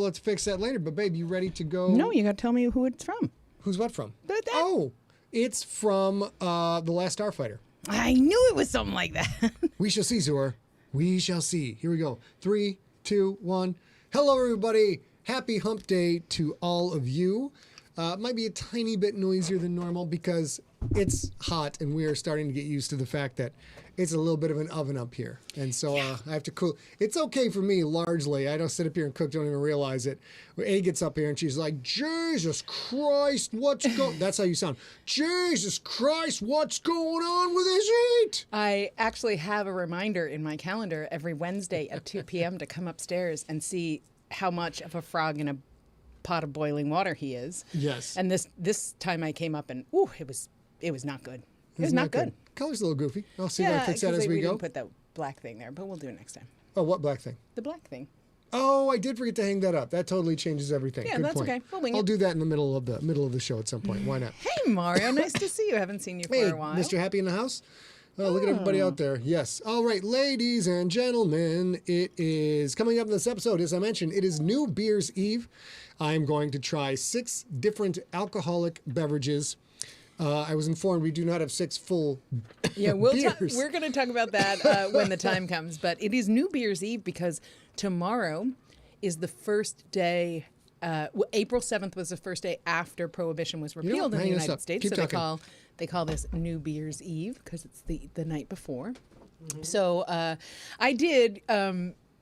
Let's fix that later. But, babe, you ready to go? No, you got to tell me who it's from. Who's what from? That. Oh, it's from The Last Starfighter. I knew it was something like that. We shall see, Zor. We shall see. Here we go. 3, 2, 1. Hello, everybody. Happy hump day to all of you. It might be a tiny bit noisier than normal because it's hot and we are starting to get used to the fact that it's a little bit of an oven up here. And so I have to cool. It's okay for me, largely. I don't sit up here and cook, don't even realize it. A gets up here and she's like, Jesus Christ, what's going on? That's how you sound. Jesus Christ, what's going on with this heat? I actually have a reminder in my calendar every Wednesday at 2 p.m. to come upstairs and see how much of a frog in a pot of boiling water he is. Yes. And this time I came up and it was not good. It was not good. Color's a little goofy. I'll see if I fix that as we go. Didn't put that black thing there, but we'll do it next time. Oh, what black thing? The black thing. Oh, I did forget to hang that up. That totally changes everything. Yeah, Good that's point. okay. We'll wing I'll it. do that in the middle of the show at some point. Why not? Hey, Mario. Nice to see you. Haven't seen you for a while. Mr. Happy in the house? Oh, look at everybody out there. Yes. All right, ladies and gentlemen, it is coming up in this episode, as I mentioned, it is New Beer's Eve. I'm going to try 6 different alcoholic beverages. I was informed we do not have 6 full beers. We're going to talk about that when the time comes. But it is New Beer's Eve because tomorrow is the first day. April 7th was the first day after Prohibition was repealed in the United States. Keep so talking. they call this New Beer's Eve because it's the night before. Mm-hmm. So I did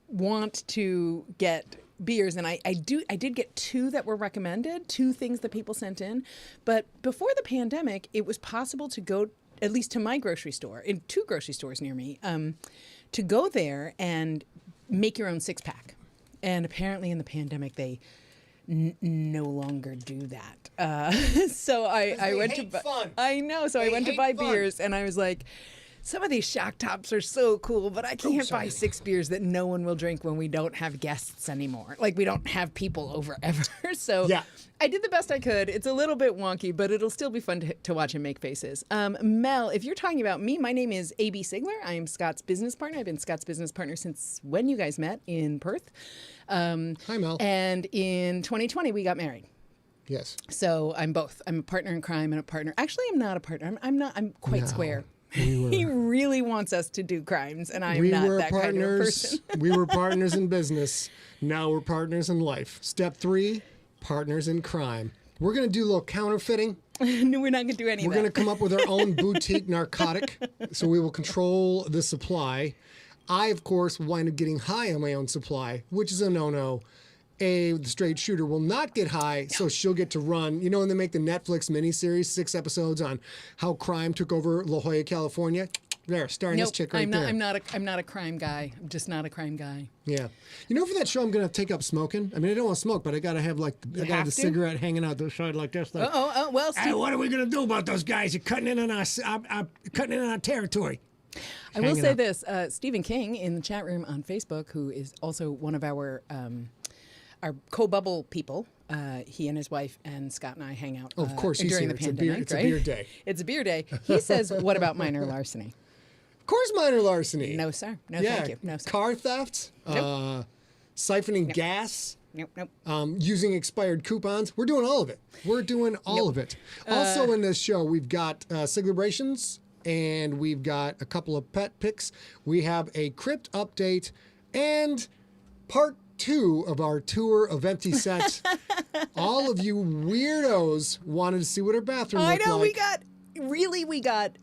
want to get beers, and I did get 2 that were recommended, 2 things that people sent in. But before the pandemic, it was possible to go, at least to my grocery store, in 2 grocery stores near me, to go there and make your own 6-pack. And apparently in the pandemic, they no longer do that. So I went to buy. Fun. I know. So I went to buy beers, and I was like, some of these shock tops are so cool, but I can't buy 6 beers that no one will drink when we don't have guests anymore. Like, we don't have people over ever. So I did the best I could. It's a little bit wonky, but it'll still be fun to watch him make faces. Mel, if you're talking about me, my name is A.B. Sigler. I am Scott's business partner. I've been Scott's business partner since when you guys met in Perth. Hi, Mel. And in 2020, we got married. Yes. So I'm both. I'm a partner in crime and a partner. Actually, I'm not a partner. I'm quite square. He really wants us to do crimes, and I'm not that kind of person. We were partners in business. Now we're partners in life. Step 3, partners in crime. We're going to do a little counterfeiting. No, we're not going to do any of that. We're going to come up with our own boutique narcotic, so we will control the supply. I, of course, wind up getting high on my own supply, which is a no-no. The straight shooter will not get high, so she'll get to run. You know when they make the Netflix miniseries, 6 episodes on how crime took over La Jolla, California? There, starring this chick right there. I'm not a crime guy. I'm just not a crime guy. Yeah. You know, for that show, I'm going to take up smoking. I mean, I don't want to smoke, but I got to have, the cigarette hanging out the side like this. Like, well, Steve. Hey, what are we going to do about those guys? You're cutting in on our territory. I will say this. Stephen King in the chat room on Facebook, who is also one of our co-bubble people, he and his wife and Scott and I hang out of course, during the pandemic. It's a beer day. It's a beer day. He says, what about minor larceny? Of course, minor larceny. No, sir. No, thank you. No, sir. Car theft, Nope. siphoning gas, Nope. using expired coupons. We're doing all of it. We're doing all of it. Also in this show, we've got Siglerbrations, and we've got a couple of pet picks. We have a crypt update and part 2 of our tour of empty sets. All of you weirdos wanted to see what our bathroom looked like. I know, we got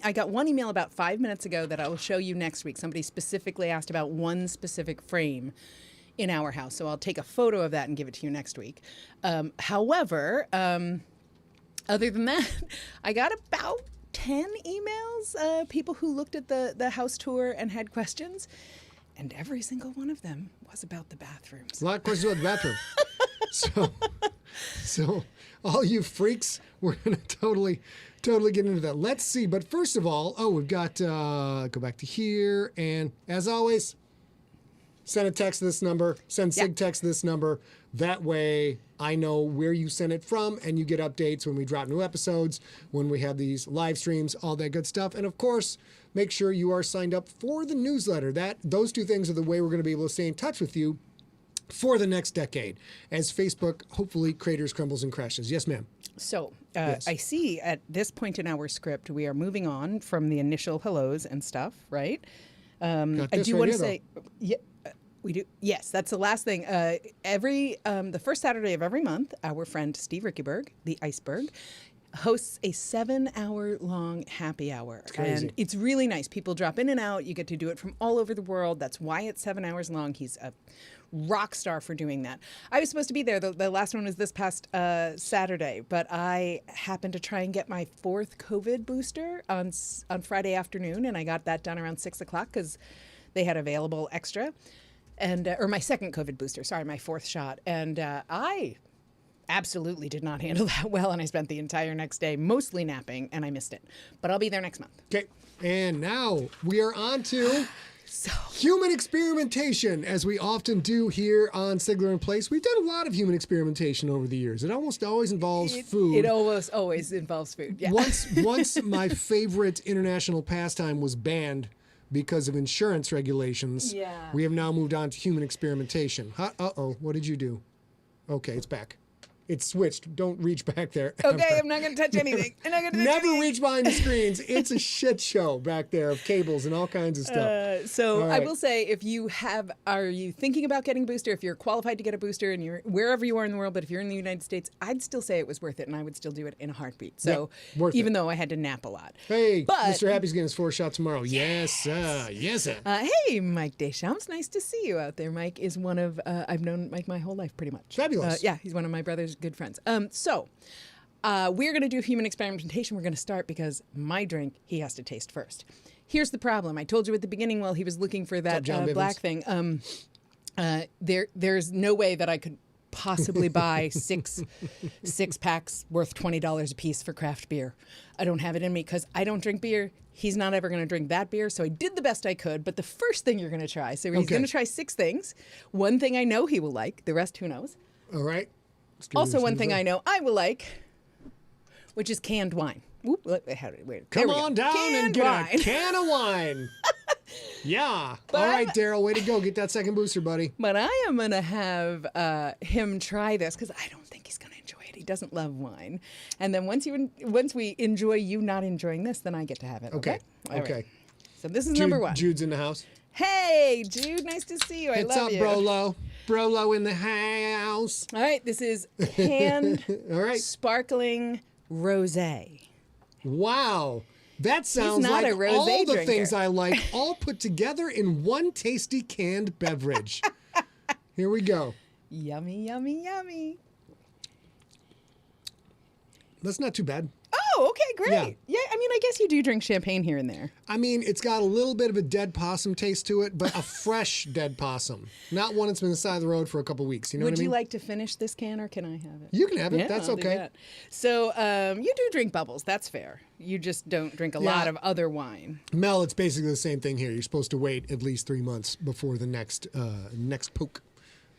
I got one email about 5 minutes ago that I will show you next week. Somebody specifically asked about one specific frame in our house. So I'll take a photo of that and give it to you next week. However, other than that, I got about 10 emails, people who looked at the house tour and had questions. And every single one of them was about the bathrooms. A lot of questions about the bathroom. So all you freaks, we're going to totally get into that. Let's see. But first of all, we've got, go back to here. And as always, send a text to this number. Send SIG text to this number. That way I know where you sent it from, and you get updates when we drop new episodes, when we have these live streams, all that good stuff. And of course, make sure you are signed up for the newsletter. Those 2 things are the way we're going to be able to stay in touch with you for the next decade as Facebook hopefully craters, crumbles, and crashes. Yes, ma'am. So Yes. I see at this point in our script, we are moving on from the initial hellos and stuff, right? I this do right want to here, say, yeah, we do. Yes, that's the last thing. The first Saturday of every month, our friend Steve Rickyberg, the Iceberg, hosts a 7-hour-long happy hour. crazy. And it's really nice. People drop in and out. You get to do it from all over the world. That's why it's 7 hours long. He's a rock star for doing that. I was supposed to be there. The last one was this past Saturday, but I happened to try and get my 4th COVID booster on Friday afternoon, and I got that done around 6 o'clock because they had available extra. And or my 2nd COVID booster, sorry, my 4th shot. And I absolutely did not handle that well, and I spent the entire next day mostly napping, and I missed it. But I'll be there next month. Okay. And now we are on to human experimentation, as we often do here on Sigler in Place. We've done a lot of human experimentation over the years. It almost always involves food. It almost always involves food. Yeah. Once my favorite international pastime was banned because of insurance regulations. Yeah. We have now moved on to human experimentation. Uh-oh, what did you do? Okay, it's back. It's switched. Don't reach back there. Okay, ever. I'm not going to touch anything. I'm not going to touch Never anything. reach behind the screens. It's a shit show back there of cables and all kinds of stuff. So All I right. will say, are you thinking about getting a booster? If you're qualified to get a booster and you're wherever you are in the world, but if you're in the United States, I'd still say it was worth it, and I would still do it in a heartbeat. So worth even though I had to nap a lot. Hey, But- Mr. Happy's getting his 4th shot tomorrow. Yes, sir. Yes, sir. Hey, Mike Deschamps. Nice to see you out there. Mike is one of, I've known Mike my whole life pretty much. Fabulous. Yeah, he's one of my brother's good friends. We're going to do human experimentation. We're going to start because my drink, he has to taste first. Here's the problem. I told you at the beginning while he was looking for that John Bivens? black thing. There's no way that I could possibly buy six packs worth $20 a piece for craft beer. I don't have it in me because I don't drink beer. He's not ever going to drink that beer, so I did the best I could. But the first thing you're going to try, so he's Okay. going to try 6 things. One thing I know he will like. The rest, who knows? All right. Let's give Also, this one a thing go. I know I will like, which is canned wine. Whoop, wait, there Come we go. on down and Canned get wine. a can of wine. Yeah. But All right, I'm- Daryl, way to go. Get that 2nd booster, buddy. But I am going to have him try this because I don't think he's going to enjoy it. He doesn't love wine. And then once we enjoy you not enjoying this, then I get to have it. Okay. All right. Okay. So this is number 1. Jude's in the house. Hey, Jude, nice to see you. I What's love up, you. Brolo? Brolo in the house. All right, this is canned All right. sparkling rosé. Wow. That sounds not like a rosé all the drinker. things I like all put together in one tasty canned beverage. Here we go. Yummy, yummy, yummy. That's not too bad. Oh, okay, great. Yeah. Yeah, I mean, I guess you do drink champagne here and there. I mean, it's got a little bit of a dead possum taste to it, but a fresh dead possum. Not one that's been on the side of the road for a couple weeks. You know Would what I mean? you like to finish this can, or can I have it? You can have it. Yeah, That's I'll do okay. that. So you do drink bubbles. That's fair. You just don't drink a lot of other wine. Mel, it's basically the same thing here. You're supposed to wait at least 3 months before the next poke.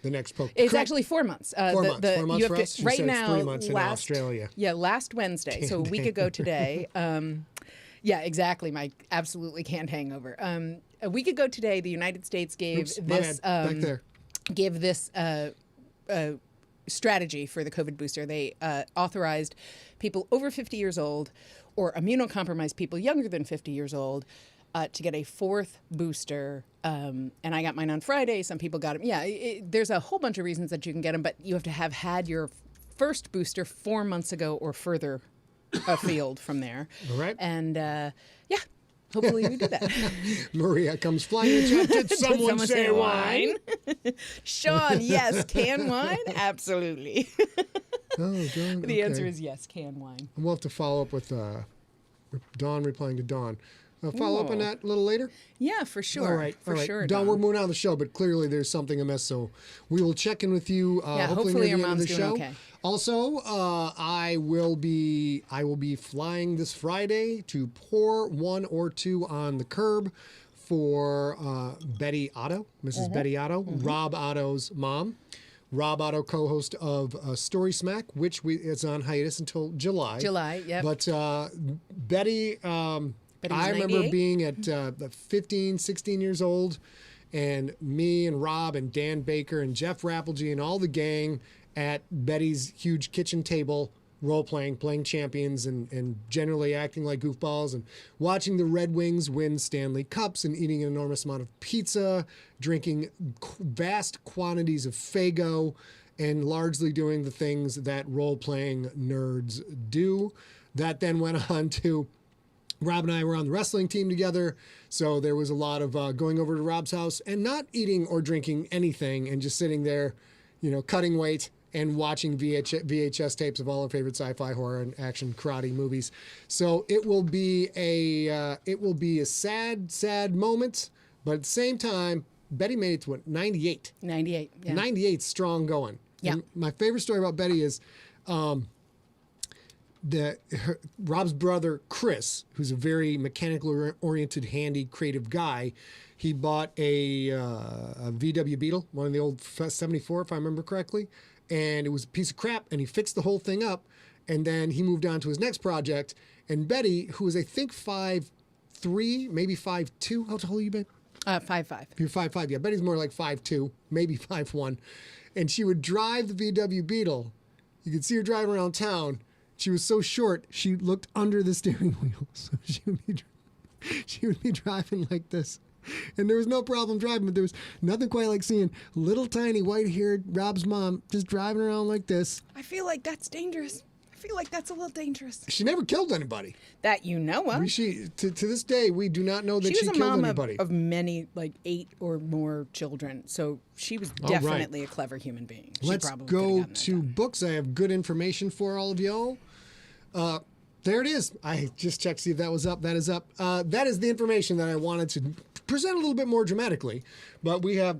The next poke. It's Correct. actually 4 months. 4 months. 4 months you for have us? to, You right said it's now, 3 months in Australia. Yeah, last Wednesday. So a week ago today. Yeah, exactly, Mike. Absolutely can't hangover. A week ago today, the United States gave Oops, my this bad. Back there. gave this strategy for the COVID booster. They authorized people over 50 years old or immunocompromised people younger than 50 years old to get a 4th booster. And I got mine on Friday. Some people got them. Yeah, there's a whole bunch of reasons that you can get them, but you have to have had your first booster 4 months ago or further afield from there. All right. And yeah, hopefully we do that. Maria comes flying in the chat. Did someone say wine? Sean, yes, can wine? Absolutely. Oh, God. The answer is yes, can wine. We'll have to follow up with Dawn replying to Dawn. Follow up on Ooh. that a little later? Yeah, for sure. All right. For sure. Dawn, Don. we're moving on the show, but clearly there's something amiss, so we will check in with you hopefully near hopefully your the end of mom's the doing show. okay. Also, I will be flying this Friday to pour 1 or 2 on the curb for Betty Otto, missus Mm-hmm. Betty Otto, Rob Otto's mom. Rob Otto, co-host of Story Smack, which is on hiatus until July. July, yep. But Betty, Betty was I remember 98? being at 15, 16 years old and me and Rob and Dan Baker and Jeff Rappelgee and all the gang at Betty's huge kitchen table, role-playing, playing champions, and generally acting like goofballs, and watching the Red Wings win Stanley Cups and eating an enormous amount of pizza, drinking vast quantities of Faygo, and largely doing the things that role-playing nerds do. That then went on to Rob and I were on the wrestling team together, so there was a lot of going over to Rob's house and not eating or drinking anything and just sitting there, cutting weight and watching VHS tapes of all our favorite sci-fi, horror, and action karate movies. So it will be a sad moment, but at the same time, Betty made it to 98. 98. Yeah. 98 strong going. Yeah. And my favorite story about Betty is Rob's brother Chris, who's a very mechanically oriented, handy, creative guy. He bought a VW Beetle, one of the old 74, if I remember correctly, and it was a piece of crap. And he fixed the whole thing up, and then he moved on to his next project. And Betty, who is I think 5'3", maybe 5'2", how tall are you, Ben? 5'5". You're 5'5", yeah. Betty's more like 5'2", maybe 5'1", and she would drive the VW Beetle. You could see her driving around town. She was so short, she looked under the steering wheel. So she would be driving like this. And there was no problem driving, but there was nothing quite like seeing little tiny white-haired Rob's mom just driving around like this. I feel like that's dangerous. I feel like that's a little dangerous. She never killed anybody. That you know of. To this day, we do not know that she was a killed mom anybody. of many, like 8 or more children. So she was definitely a clever human being. Let's go to books. I have good information for all of y'all. There it is. I just checked to see if that was up. That is up. That is the information that I wanted to present a little bit more dramatically. But we are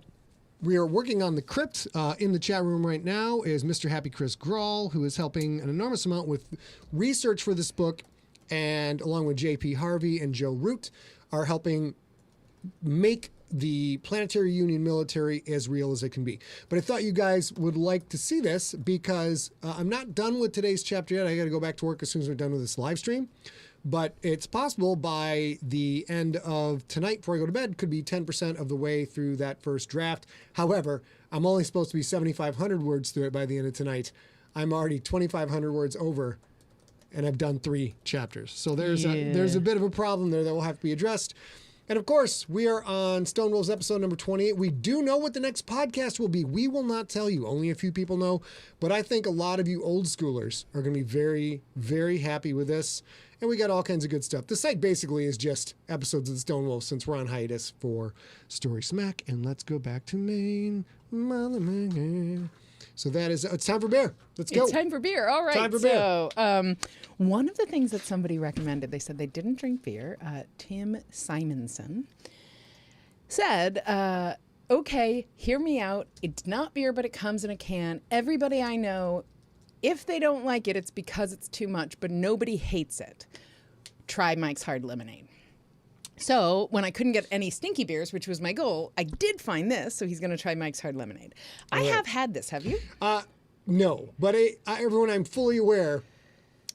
working on the crypt. In the chat room right now is Mr. Happy Chris Grawl, who is helping an enormous amount with research for this book, and along with J.P. Harvey and Joe Root are helping make the Planetary Union military as real as it can be. But I thought you guys would like to see this because I'm not done with today's chapter yet. I got to go back to work as soon as we're done with this live stream. But it's possible by the end of tonight, before I go to bed, could be 10% of the way through that first draft. However, I'm only supposed to be 7,500 words through it by the end of tonight. I'm already 2,500 words over, and I've done 3 chapters. So there's a bit of a problem there that will have to be addressed. And of course, we are on Stone Wolves episode number 28. We do know what the next podcast will be. We will not tell you. Only a few people know. But I think a lot of you old schoolers are going to be very, very happy with this. And we got all kinds of good stuff. The site basically is just episodes of the Stone Wolves since we're on hiatus for Story Smack. And let's go back to Maine. So it's time for beer. Let's go. It's time for beer. All right. Time for beer. So one of the things that somebody recommended, they said they didn't drink beer. Tim Simonson said, okay, hear me out. It's not beer, but it comes in a can. Everybody I know, if they don't like it, it's because it's too much, but nobody hates it. Try Mike's Hard Lemonade. So when I couldn't get any stinky beers, which was my goal, I did find this. So he's going to try Mike's Hard Lemonade. I have had this. Have you? No, but everyone, I'm fully aware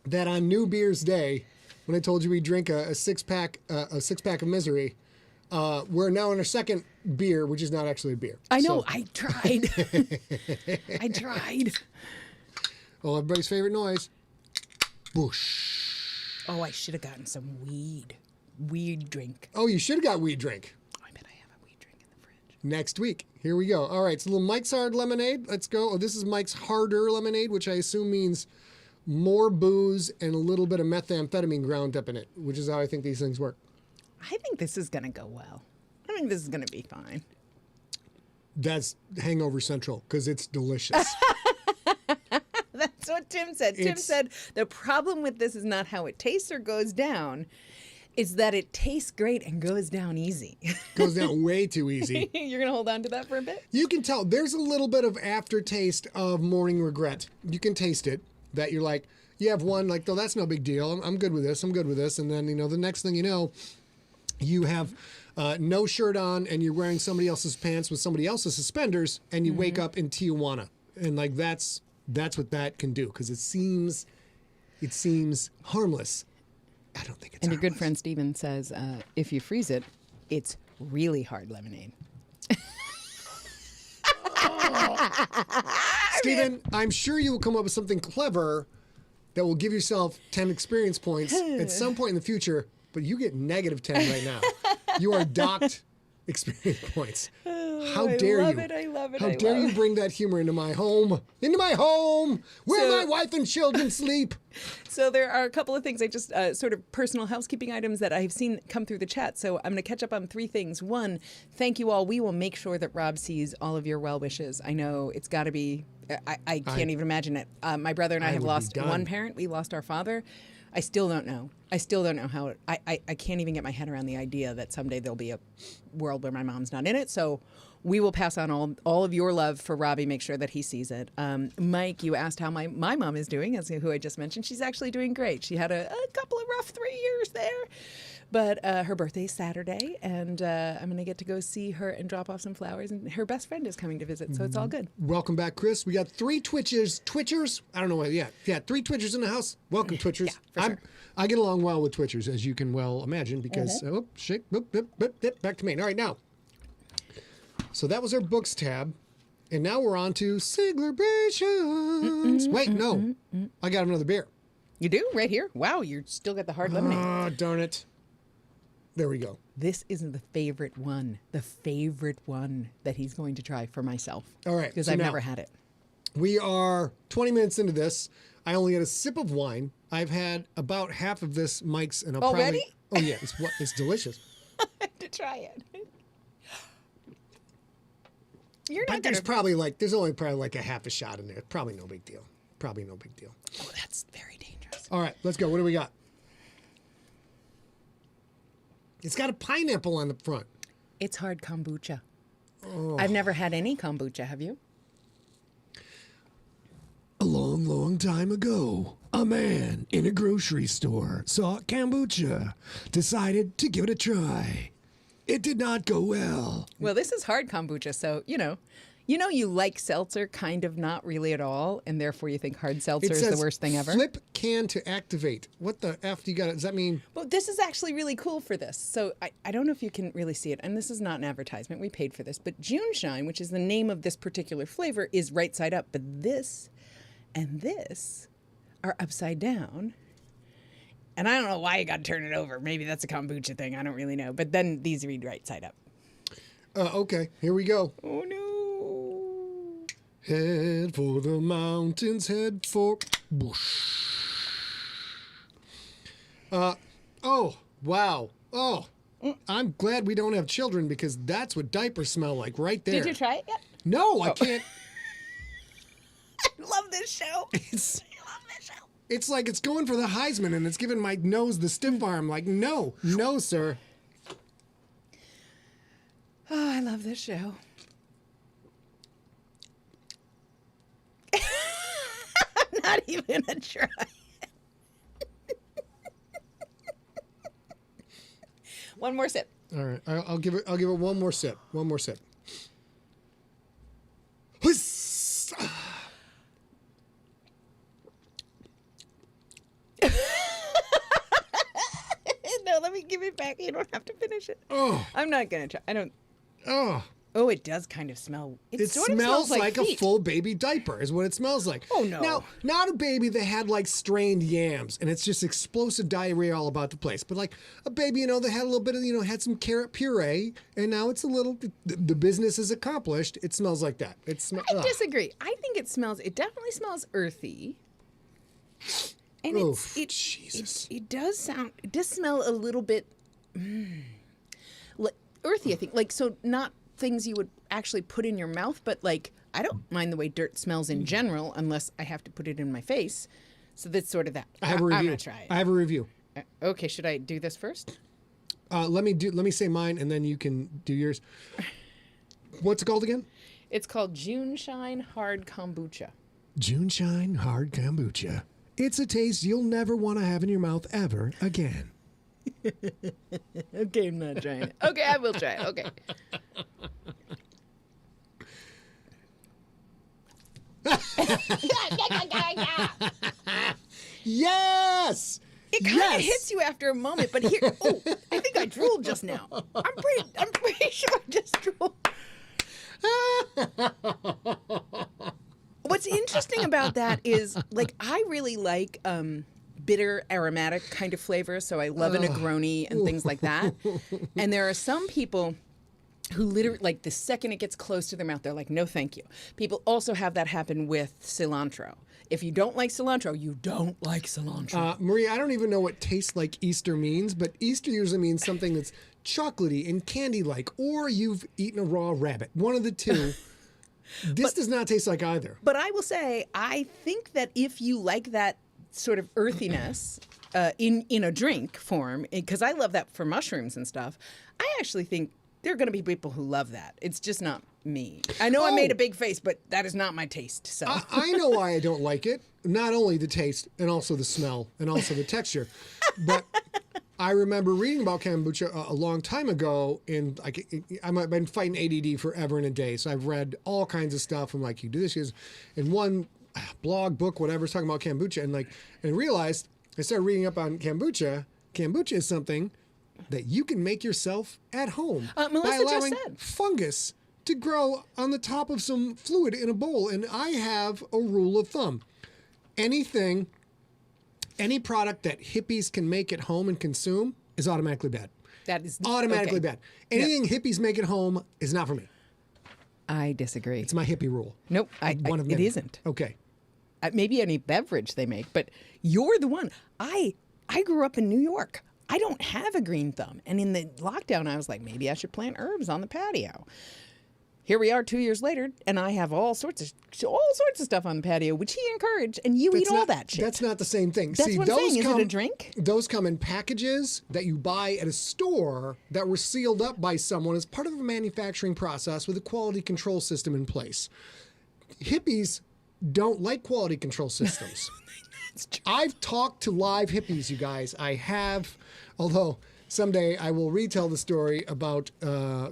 that on New Beer's Day, when I told you we drink a six-pack of Misery, we're now in our second beer, which is not actually a beer. I know. So. I tried. I tried. Well, everybody's favorite noise. Boosh. Oh, I should have gotten some weed drink. Oh, you should have got weed drink. I bet I have a weed drink in the fridge. Next week. Here we go. All right, it's a little Mike's Hard Lemonade. Let's go. Oh, this is Mike's Harder Lemonade, which I assume means more booze and a little bit of methamphetamine ground up in it, which is how I think these things work. I think this is going to go well. I think this is going to be fine. That's Hangover Central, because it's delicious. That's what Tim said. Tim said the problem with this is not how it tastes or goes down. Is that it tastes great and goes down easy. Goes down way too easy. You're going to hold on to that for a bit? You can tell. There's a little bit of aftertaste of morning regret. You can taste it. That you're like, you have one, like, oh, that's no big deal. I'm good with this. I'm good with this. And then, the next thing you know, you have no shirt on and you're wearing somebody else's pants with somebody else's suspenders and you wake up in Tijuana. And, like, that's what that can do because it seems harmless. I don't think it's And harmless. your good friend Steven says, if you freeze it, it's really hard lemonade. Stephen, I'm sure you will come up with something clever that will give yourself 10 experience points at some point in the future, but you get negative 10 right now. You are docked experience points. How dare you? I love it. How dare you bring that humor into my home? Into my home, where my wife and children sleep. So there are a couple of things I just sort of personal housekeeping items that I've seen come through the chat. So I'm going to catch up on 3 things. 1, thank you all. We will make sure that Rob sees all of your well wishes. I know it's got to be. I can't even imagine it. My brother and I have lost one parent. We lost our father. I still don't know. How I can't even get my head around the idea that someday there'll be a world where my mom's not in it. So we will pass on all of your love for Robbie, make sure that he sees it. Mike, you asked how my mom is doing, as who I just mentioned. She's actually doing great. She had a couple of rough 3 years there. But her birthday's Saturday, and I'm going to get to go see her and drop off some flowers. And her best friend is coming to visit, so it's all good. Welcome back, Chris. We got 3 Twitchers. I don't know why. Yeah, 3 Twitchers in the house. Welcome, Twitchers. Yeah, for sure. I get along well with Twitchers, as you can well imagine, because back to me. All right, now. So that was our books tab, and now we're on to Siglerbrations. Wait, no, I got another beer. You do? Right here? Wow, you still got the hard lemonade. Oh, darn it. There we go. This is the favorite one that he's going to try for myself. All right. Because I've never had it. We are 20 minutes into this. I only had a sip of wine. I've had about half of this, Mike's, and I'll Already? probably... Oh, yeah. It's delicious. I have to try it. There's only probably like a half a shot in there. Probably no big deal. Oh, that's very dangerous. All right, let's go. What do we got? It's got a pineapple on the front. It's hard kombucha. Oh. I've never had any kombucha. Have you? A long, long time ago, a man in a grocery store saw kombucha, decided to give it a try. It did not go well. Well, this is hard kombucha, so, you like seltzer, kind of not really at all, and therefore you think hard seltzer is the worst thing ever? Flip can to activate. What the F do you got? Does that mean? Well, this is actually really cool for this. So I don't know if you can really see it, and this is not an advertisement. We paid for this. But June Shine, which is the name of this particular flavor, is right side up. But this and this are upside down. And I don't know why you got to turn it over. Maybe that's a kombucha thing. I don't really know. But then these read right side up. Okay, here we go. Oh, no. Head for the mountains, head for... oh, wow. Oh, I'm glad we don't have children because that's what diapers smell like right there. Did you try it yet? No, I can't. I love this show. It's like it's going for the Heisman and it's giving my nose the stiff arm. Like, no, sir. Oh, I love this show. I'm not even gonna try. One more sip. All right, I'll give it one more sip. One more sip. No, let me give it back. You don't have to finish it. Oh, I'm not gonna try. I don't. oh. Oh, it does kind of smell. It sort of smells like feet. a full baby diaper is what it smells like. Oh, no. Now, not a baby that had like strained yams and it's just explosive diarrhea all about the place. But like a baby, that had a little bit of, had some carrot puree and now it's a little, the business is accomplished. It smells like that. I disagree. I think it definitely smells earthy. And Jesus. It does smell a little bit like earthy, I think. Like, so not things you would actually put in your mouth, but like I don't mind the way dirt smells in general unless I have to put it in my face. So that's sort of that. I have a review. I'm gonna try it. I have a review. Okay, should I do this first? Let me say mine and then you can do yours. What's it called again? It's called June Shine Hard Kombucha. June Shine Hard Kombucha. It's a taste you'll never want to have in your mouth ever again. Okay, I'm not trying it. Okay, I will try it. Okay. Yes! It kind of hits you after a moment, but here, I think I drooled just now. I'm pretty sure I just drooled. What's interesting about that is, like, I really like bitter, aromatic kind of flavors. So I love a Negroni and things like that. And there are some people who literally, like, the second it gets close to their mouth, they're like, no, thank you. People also have that happen with cilantro. If you don't like cilantro, you don't like cilantro. Maria, I don't even know what taste like Easter means, but Easter usually means something that's chocolatey and candy-like, or you've eaten a raw rabbit. One of the two. This does not taste like either. But I will say, I think that if you like that sort of earthiness in a drink form, because I love that for mushrooms and stuff, I actually think there are going to be people who love that. It's just not me. I know I made a big face, but that is not my taste. So I know why I don't like it. Not only the taste, and also the smell, and also the texture. But I remember reading about kombucha a long time ago, and I've been fighting ADD forever and a day. So I've read all kinds of stuff. I'm like, you do this. And one blog, book, whatever, is talking about kombucha, and realized, I started reading up on kombucha. Kombucha is something that you can make yourself at home Melissa by allowing just said fungus to grow on the top of some fluid in a bowl. And I have a rule of thumb. Any product that hippies can make at home and consume is automatically bad. that is Automatically okay. bad. Anything hippies make at home is not for me. I disagree. It's my hippie rule. Nope, One of it many. isn't. Okay. Maybe any beverage they make, but you're the one. I grew up in New York. I don't have a green thumb. And in the lockdown, I was like, maybe I should plant herbs on the patio. Here we are 2 years later, and I have all sorts of stuff on the patio, which he encouraged, and you eat all that shit. That's not the same thing. That's what I'm saying. Is it a drink? Those come in packages that you buy at a store that were sealed up by someone as part of a manufacturing process with a quality control system in place. Hippies don't like quality control systems. I've talked to live hippies, you guys. I have, although someday I will retell the story about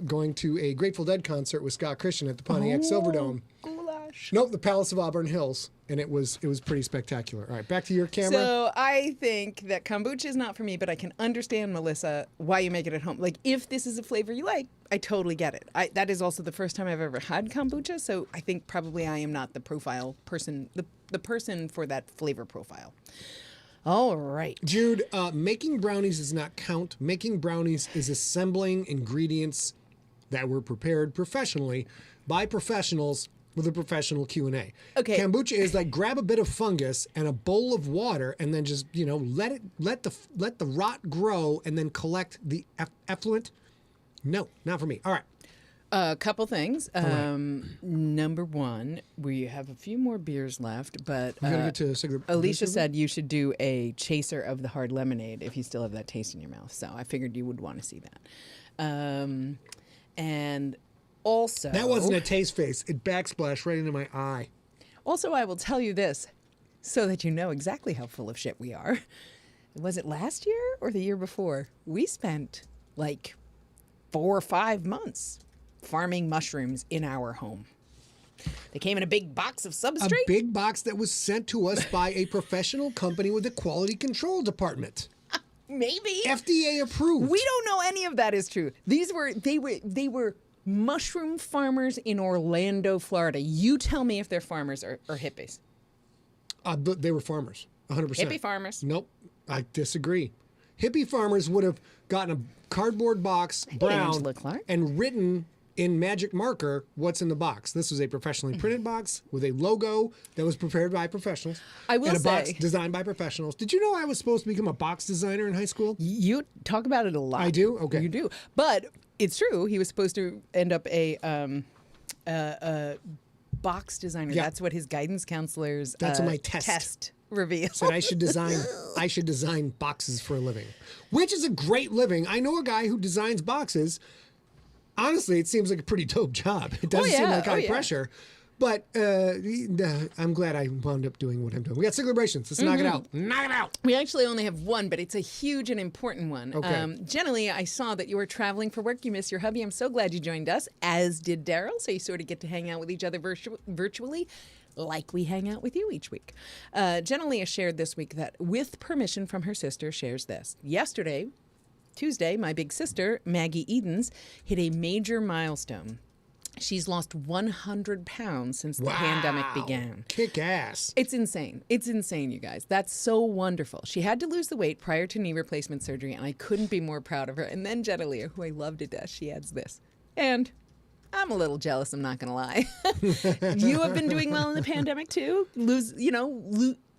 going to a Grateful Dead concert with Scott Christian at the Pontiac Silverdome. Goulash. Nope, the Palace of Auburn Hills, and it was pretty spectacular. All right, back to your camera. So I think that kombucha is not for me, but I can understand, Melissa, why you make it at home. Like, if this is a flavor you like, I totally get it. That is also the first time I've ever had kombucha, so I think probably I am not the profile person, the person for that flavor profile. All right. Jude, making brownies does not count. Making brownies is assembling ingredients that were prepared professionally by professionals with a professional Q&A. Okay. Kombucha is like grab a bit of fungus and a bowl of water and then just, let the rot grow and then collect the effluent. No, not for me. All right. A couple things. Number one, we have a few more beers left, but We gotta get to Sigler. Alicia said you should do a chaser of the hard lemonade if you still have that taste in your mouth. So I figured you would want to see that. And also... That wasn't a taste face. It backsplashed right into my eye. Also, I will tell you this, so that you know exactly how full of shit we are. Was it last year or the year before? We spent like 4 or 5 months farming mushrooms in our home. They came in a big box of substrate. A big box that was sent to us by a professional company with a quality control department. Maybe. FDA approved. We don't know any of that is true. They were mushroom farmers in Orlando, Florida. You tell me if they're farmers or hippies. But they were farmers, 100%. Hippie farmers. Nope, I disagree. Hippie farmers would have gotten a cardboard box, brown, Angela Clark. and written in magic marker what's in the box. This was a professionally printed box with a logo that was prepared by professionals. I will and a box say- designed by professionals. Did you know I was supposed to become a box designer in high school? You talk about it a lot. I do? Okay. You do. But it's true. He was supposed to end up a box designer. Yeah. That's what his guidance counselors That's my test. revealed. Said I should design boxes for a living, which is a great living. I know a guy who designs boxes. Honestly, it seems like a pretty dope job. It doesn't seem like high pressure, but I'm glad I wound up doing what I'm doing. We got Siglerbrations. Let's knock it out. Knock it out. We actually only have one, but it's a huge and important one. Okay. Generally, I saw that you were traveling for work. You missed your hubby. I'm so glad you joined us, as did Daryl. So you sort of get to hang out with each other virtually, like we hang out with you each week. Generally, shared this week that, with permission from her sister, shares this. Yesterday, Tuesday, my big sister, Maggie Edens, hit a major milestone. She's lost 100 pounds since the pandemic began. Kick ass. It's insane. It's insane, you guys. That's so wonderful. She had to lose the weight prior to knee replacement surgery, and I couldn't be more proud of her. And then Jenna Leah, who I love to death, she adds this. And I'm a little jealous, I'm not going to lie. You have been doing well in the pandemic, too.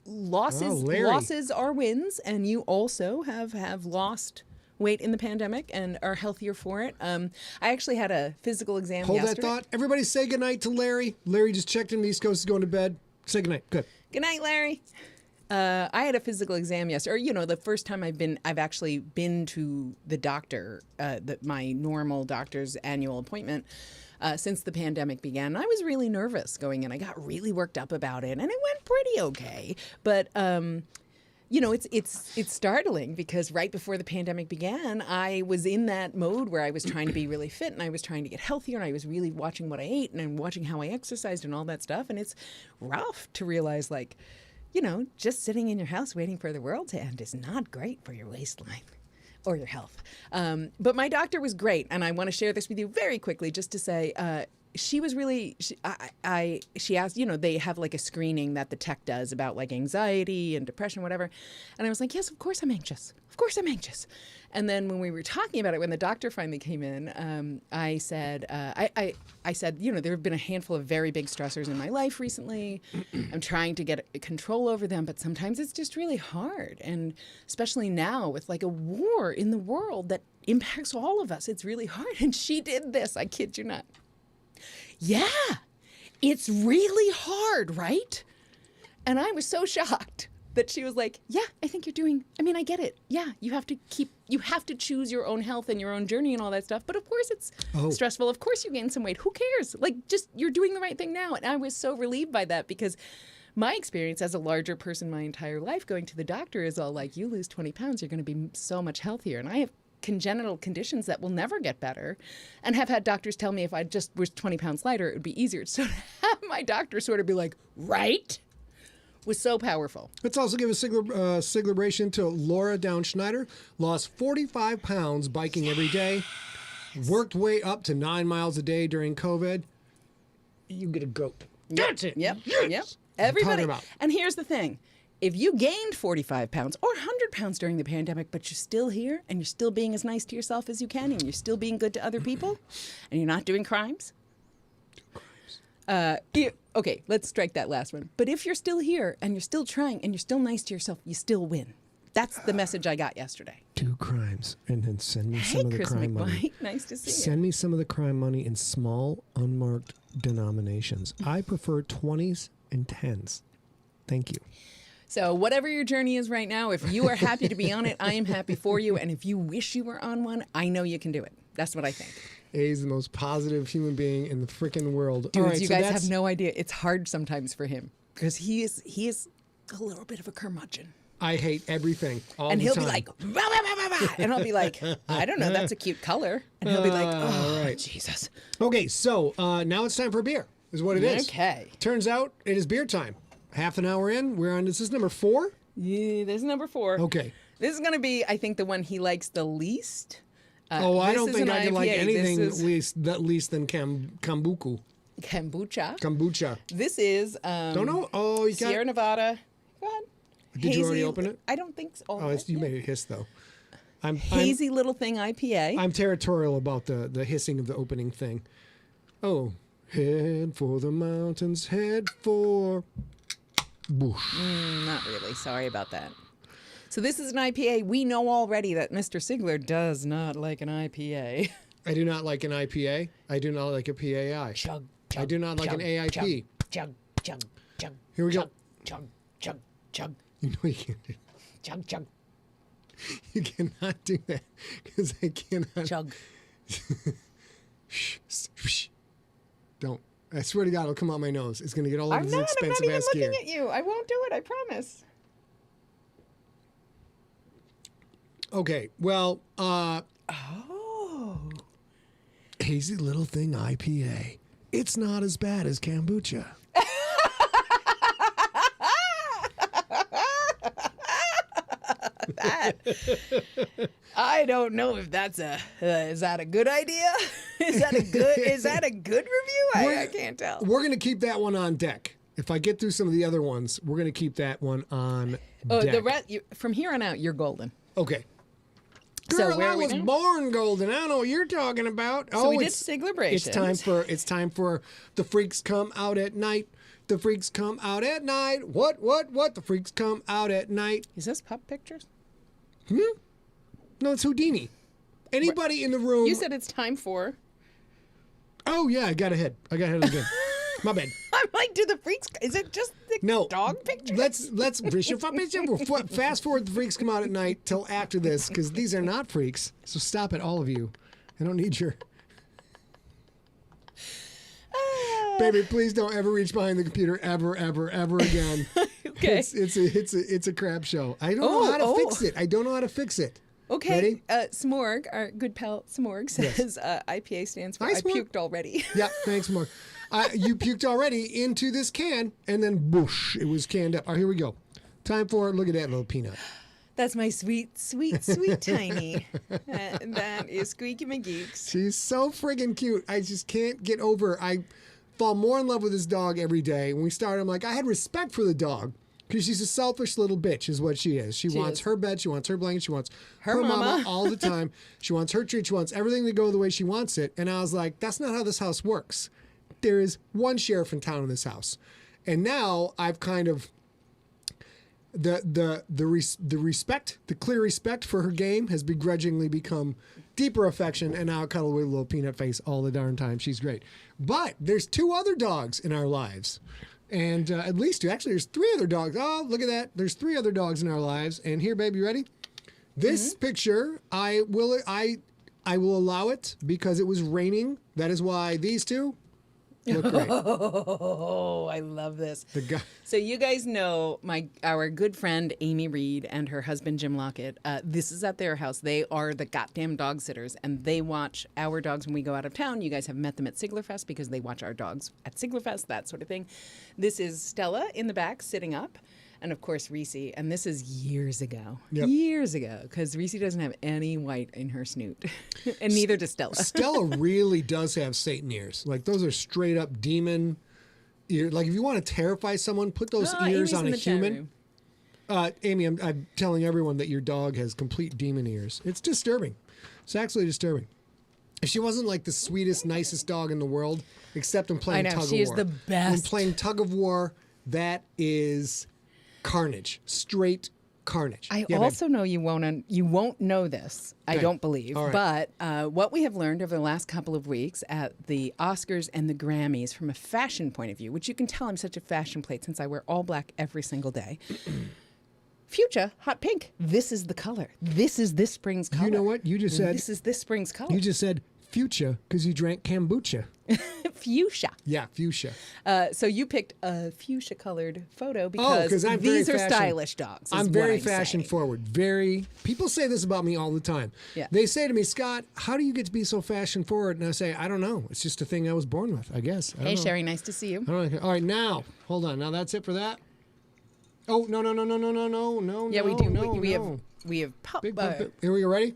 Losses are wins, and you also have lost weight in the pandemic and are healthier for it. I actually had a physical exam Hold yesterday. that thought. Everybody say goodnight to Larry. Larry just checked in. The East Coast is going to bed. Say goodnight. Good. Good night, Larry. I had a physical exam yesterday. Or, the first time I've actually been to the doctor, my normal doctor's annual appointment since the pandemic began. And I was really nervous going in. I got really worked up about it, and it went pretty okay. But it's startling because right before the pandemic began, I was in that mode where I was trying to be really fit and I was trying to get healthier and I was really watching what I ate and I'm watching how I exercised and all that stuff. And it's rough to realize, just sitting in your house waiting for the world to end is not great for your waistline or your health. But my doctor was great. And I want to share this with you very quickly just to say, she was really, she asked, they have like a screening that the tech does about like anxiety and depression, whatever. And I was like, yes, of course I'm anxious. Of course I'm anxious. And then when we were talking about it, when the doctor finally came in, I said, I said, there have been a handful of very big stressors in my life recently. I'm trying to get control over them, but sometimes it's just really hard. And especially now with like a war in the world that impacts all of us, it's really hard. And she did this, I kid you not. Yeah, it's really hard, right? And I was so shocked that she was like, yeah, I think you're doing, I get it. Yeah, you have to choose your own health and your own journey and all that stuff. But of course it's stressful. Of course you gain some weight. Who cares? You're doing the right thing now. And I was so relieved by that because my experience as a larger person my entire life going to the doctor is all like, you lose 20 pounds, you're going to be so much healthier. And I have congenital conditions that will never get better and have had doctors tell me if I just was 20 pounds lighter, it would be easier. So to have my doctor sort of be like, right, was so powerful. Let's also give a Siglerbration to Laura Down-Schneider. Lost 45 pounds biking every day. Worked way up to 9 miles a day during COVID. You get a goat. That's it. Yep. Yes. Yep. Everybody. About. And here's the thing. If you gained 45 pounds or 100 pounds during the pandemic, but you're still here and you're still being as nice to yourself as you can and you're still being good to other people and you're not doing crimes. Okay, let's strike that last one. But if you're still here and you're still trying and you're still nice to yourself, you still win. That's the message I got yesterday. 2 crimes, and then send me some of the Chris crime McBride. money. Nice to see you. Send me some of the crime money in small, unmarked denominations. I prefer 20s and 10s. Thank you. So whatever your journey is right now, if you are happy to be on it, I am happy for you. And if you wish you were on one, I know you can do it. That's what I think. He's the most positive human being in the freaking world. Dudes, All right, you so guys that's- have no idea. It's hard sometimes for him because he is a little bit of a curmudgeon. I hate everything all And the he'll time. be like, rah, rah, rah, rah, rah. And I'll be like, I don't know, that's a cute color. And he'll be like, oh, right. Jesus. Okay, so now it's time for beer, is what it is. Okay. Turns out it is beer time. Half an hour in, we're on, this is number 4? Yeah, this is number 4. Okay. This is going to be, I think, the one he likes the least. I this don't is think an I can like IPA. anything This is least than kombucha. kombucha. This is Don't know. Oh, you got. Sierra Nevada. Go ahead. Did you already open it? I don't think so. Oh, you made it hiss though. I'm Hazy little thing IPA. I'm territorial about the hissing of the opening thing. Oh, head for the mountains, head for. Boosh. Not really. Sorry about that. So this is an IPA. We know already that Mr. Sigler does not like an IPA. I do not like an IPA. I do not like a PAI. Chug, I do not like an AIP. Chug, chug, chug. Here we go. Chug, chug, chug, You know you can't do. chug, chug, You cannot do that because I cannot. chug. Shh. Don't. I swear to God, it'll come out my nose. It's gonna get all over I'm this not expensive even ass gear. looking at you. I won't do it. I promise. Okay. Well. Oh. Hazy little thing IPA. It's not as bad as kombucha. I don't know if that's is that a good idea? Is that a good review? I can't tell. We're going to keep that one on deck. If I get through some of the other ones, we're going to keep that one on deck. The rest, from here on out, you're golden. Okay. So Girl, where I are we was now? born golden. I don't know what you're talking about. So we did Siglerbrations. It's time for the freaks come out at night. The freaks come out at night. What? The freaks come out at night. Is this pup pictures? No, it's Houdini. Anybody in the room? You said it's time for. Oh yeah, I got ahead again. My bad. I'm like, do the freaks? Is it just the No. dog pictures? Let's we'll fast forward the freaks come out at night till after this because these are not freaks. So stop it, all of you. I don't need your. Baby, please don't ever reach behind the computer ever again. Okay. It's a crap show. I don't know how to fix it. I don't know how to fix it. Okay. Ready? Smorg, our good pal Smorg says IPA stands for Hi, I Smorg. puked already. Yeah, thanks, Mark. You puked already into this can, and then boosh, it was canned up. All right, here we go. Time for, look at that little peanut. That's my sweet tiny. That is Squeaky McGeeks. She's so friggin' cute. I just can't get over. I fall more in love with this dog every day. When we started, I'm like, I had respect for the dog because she's a selfish little bitch is what she is. She wants her bed. She wants her blanket. She wants her mama all the time. She wants her treat. She wants everything to go the way she wants it. And I was like, that's not how this house works. There is one sheriff in town in this house. And now I've kind of the respect, the clear respect for her game has begrudgingly become deeper affection, and now I cuddle with a little peanut face all the darn time. She's great. But there's two other dogs in our lives. And at least two. Actually, there's three other dogs. Oh, look at that. There's three other dogs in our lives. And here, baby, you ready? This picture, I will allow it because it was raining. That is why these two look great. Oh, I love this. The guy. So you guys know our good friend Amy Reed and her husband Jim Lockett. This is at their house. They are the goddamn dog sitters, and they watch our dogs when we go out of town. You guys have met them at Siglerfest because they watch our dogs at Siglerfest, that sort of thing. This is Stella in the back sitting up. And of course, Reese. And this is years ago. Yep. Years ago. Because Reese doesn't have any white in her snoot. And neither does Stella. Stella really does have Satan ears. Like, those are straight up demon ears. Like, if you want to terrify someone, put those ears Amy's on in a the chat human. room. Amy, I'm telling everyone that your dog has complete demon ears. It's disturbing. It's actually disturbing. If she wasn't like the sweetest, nicest dog in the world, except in playing I know, tug of war. she is the best. When playing tug of war, that is carnage. Straight carnage. I Yeah, also know you won't know this, I Okay. don't believe. All right. But what we have learned over the last couple of weeks at the Oscars and the Grammys from a fashion point of view, which you can tell I'm such a fashion plate since I wear all black every single day. Fuchsia, hot pink. This is the color. This is this spring's color. You know what? You just said. This is this spring's color. You just said fuchsia because you drank kombucha. Fuchsia. Yeah, fuchsia. So you picked a fuchsia-colored photo 'cause because I'm these very are fashion- stylish dogs. I'm is very what fashion saying. forward. People say this about me all the time. Yeah. They say to me, Scott, how do you get to be so fashion forward? And I say, I don't know. It's just a thing I was born with, I guess. I don't Hey, know. Sherry, nice to see you. I don't know. All right, now, hold on. Now that's it for that. Oh, no. Yeah, we do. No, we no. have pup. Big pump. Here we go. Ready?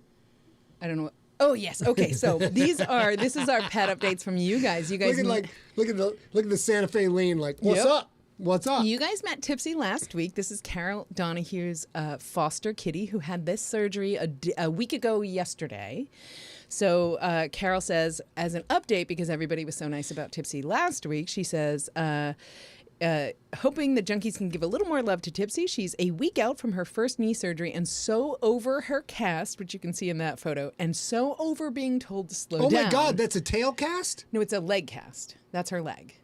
I don't know. Oh yes. Okay. So this is our pet updates from you guys. You guys Look at the Santa Fe lean. Like, what's Yep. up? What's up? You guys met Tipsy last week. This is Carol Donahue's foster kitty who had this surgery a week ago yesterday. So Carol says, as an update, because everybody was so nice about Tipsy last week, she says, hoping the junkies can give a little more love to Tipsy. She's a week out from her first knee surgery and so over her cast, which you can see in that photo, and so over being told to slow Oh down. my God, that's a tail cast? No, it's a leg cast. That's her leg.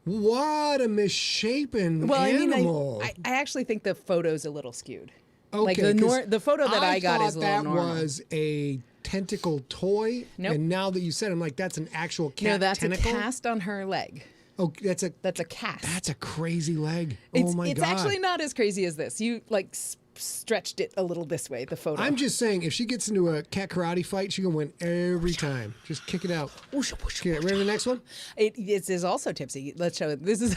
What a misshapen animal. I actually think the photo's a little skewed. Okay, Like 'cause the photo that I got is a little that normal. was a tentacle toy. Nope. And now that you said it, I'm like, that's an actual cat No, that's tentacle? a cast on her leg. Oh, that's a cast. That's a crazy leg. It's, oh my it's God. actually not as crazy as this. You like stretched it a little this way, the photo. I'm just saying, if she gets into a cat karate fight, she's gonna win every time. Just kick it out. Okay, ready for the next one? It is also Tipsy. Let's show it. This is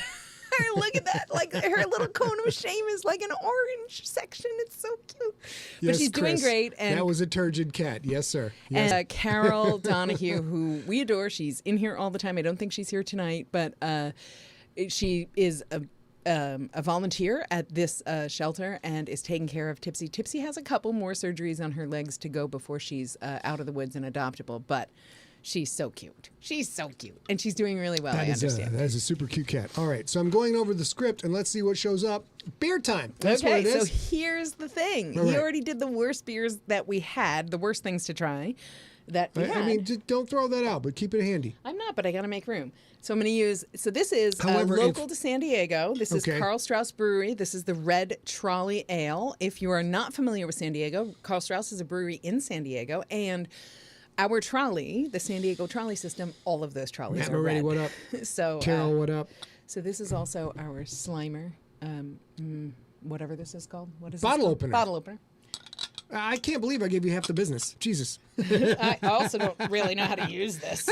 her. Look at that. Like her little cone of shame is like an orange section. It's so cute. But Yes, she's doing Chris, great. And that was a turgid cat. Yes, sir. Yes. and Carol Donahue, who we adore, she's in here all the time. I don't think she's here tonight, but she is a volunteer at this shelter and is taking care of Tipsy. Tipsy has a couple more surgeries on her legs to go before she's out of the woods and adoptable, but she's so cute. She's so cute, and she's doing really well. I understand. That is a super cute cat. All right, so I'm going over the script, and let's see what shows up. Beer time. That's what Okay, it is. so here's the thing. All He right. already did the worst beers that we had, the worst things to try that we had. I mean, don't throw that out, but keep it handy. I'm not, but I got to make room. So I'm going to use, so this is However, local to San Diego. This is Okay. Carl Strauss Brewery. This is the Red Trolley Ale. If you are not familiar with San Diego, Carl Strauss is a brewery in San Diego. And our trolley, the San Diego trolley system, all of those trolleys Matt are Moretti, red. what up? So, Carol, what up? so this is also our Slimer, whatever this is called. What is Bottle this called? opener. Bottle opener. I can't believe I gave you half the business. Jesus. I also don't really know how to use this.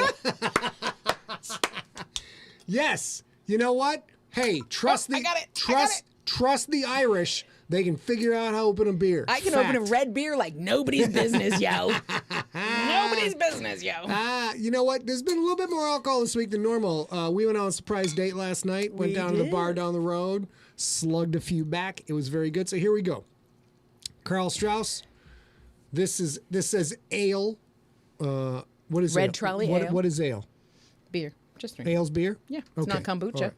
Yes. You know what? Hey, trust Oh, I the got it. I got it. trust the Irish. They can figure out how to open a beer. I can Fact. open a red beer like nobody's business, yo. Nobody's business, yo. You know what? There's been a little bit more alcohol this week than normal. We went on a surprise date last night. Went We down to the did. bar down the road. Slugged a few back. It was very good. So here we go. Carl Strauss. This says ale. What is Red ale? Trolley What- Ale. What is ale? Beer. Just drink. Ale's beer? Yeah, it's not kombucha. All right.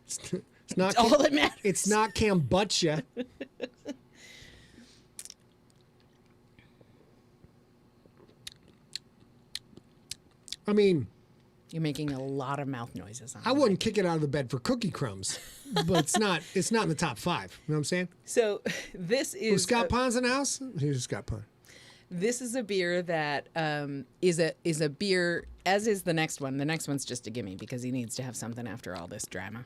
It's not. It's all that matters. It's not kombucha. I mean, You're making a lot of mouth noises on I it. wouldn't kick it out of the bed for cookie crumbs, but it's not. It's not in the top 5. You know what I'm saying? So this Was is Scott Pond's in the house? Here's Scott Pond. this is a beer that is a beer, as is the next one. The next one's just a gimme because he needs to have something after all this drama.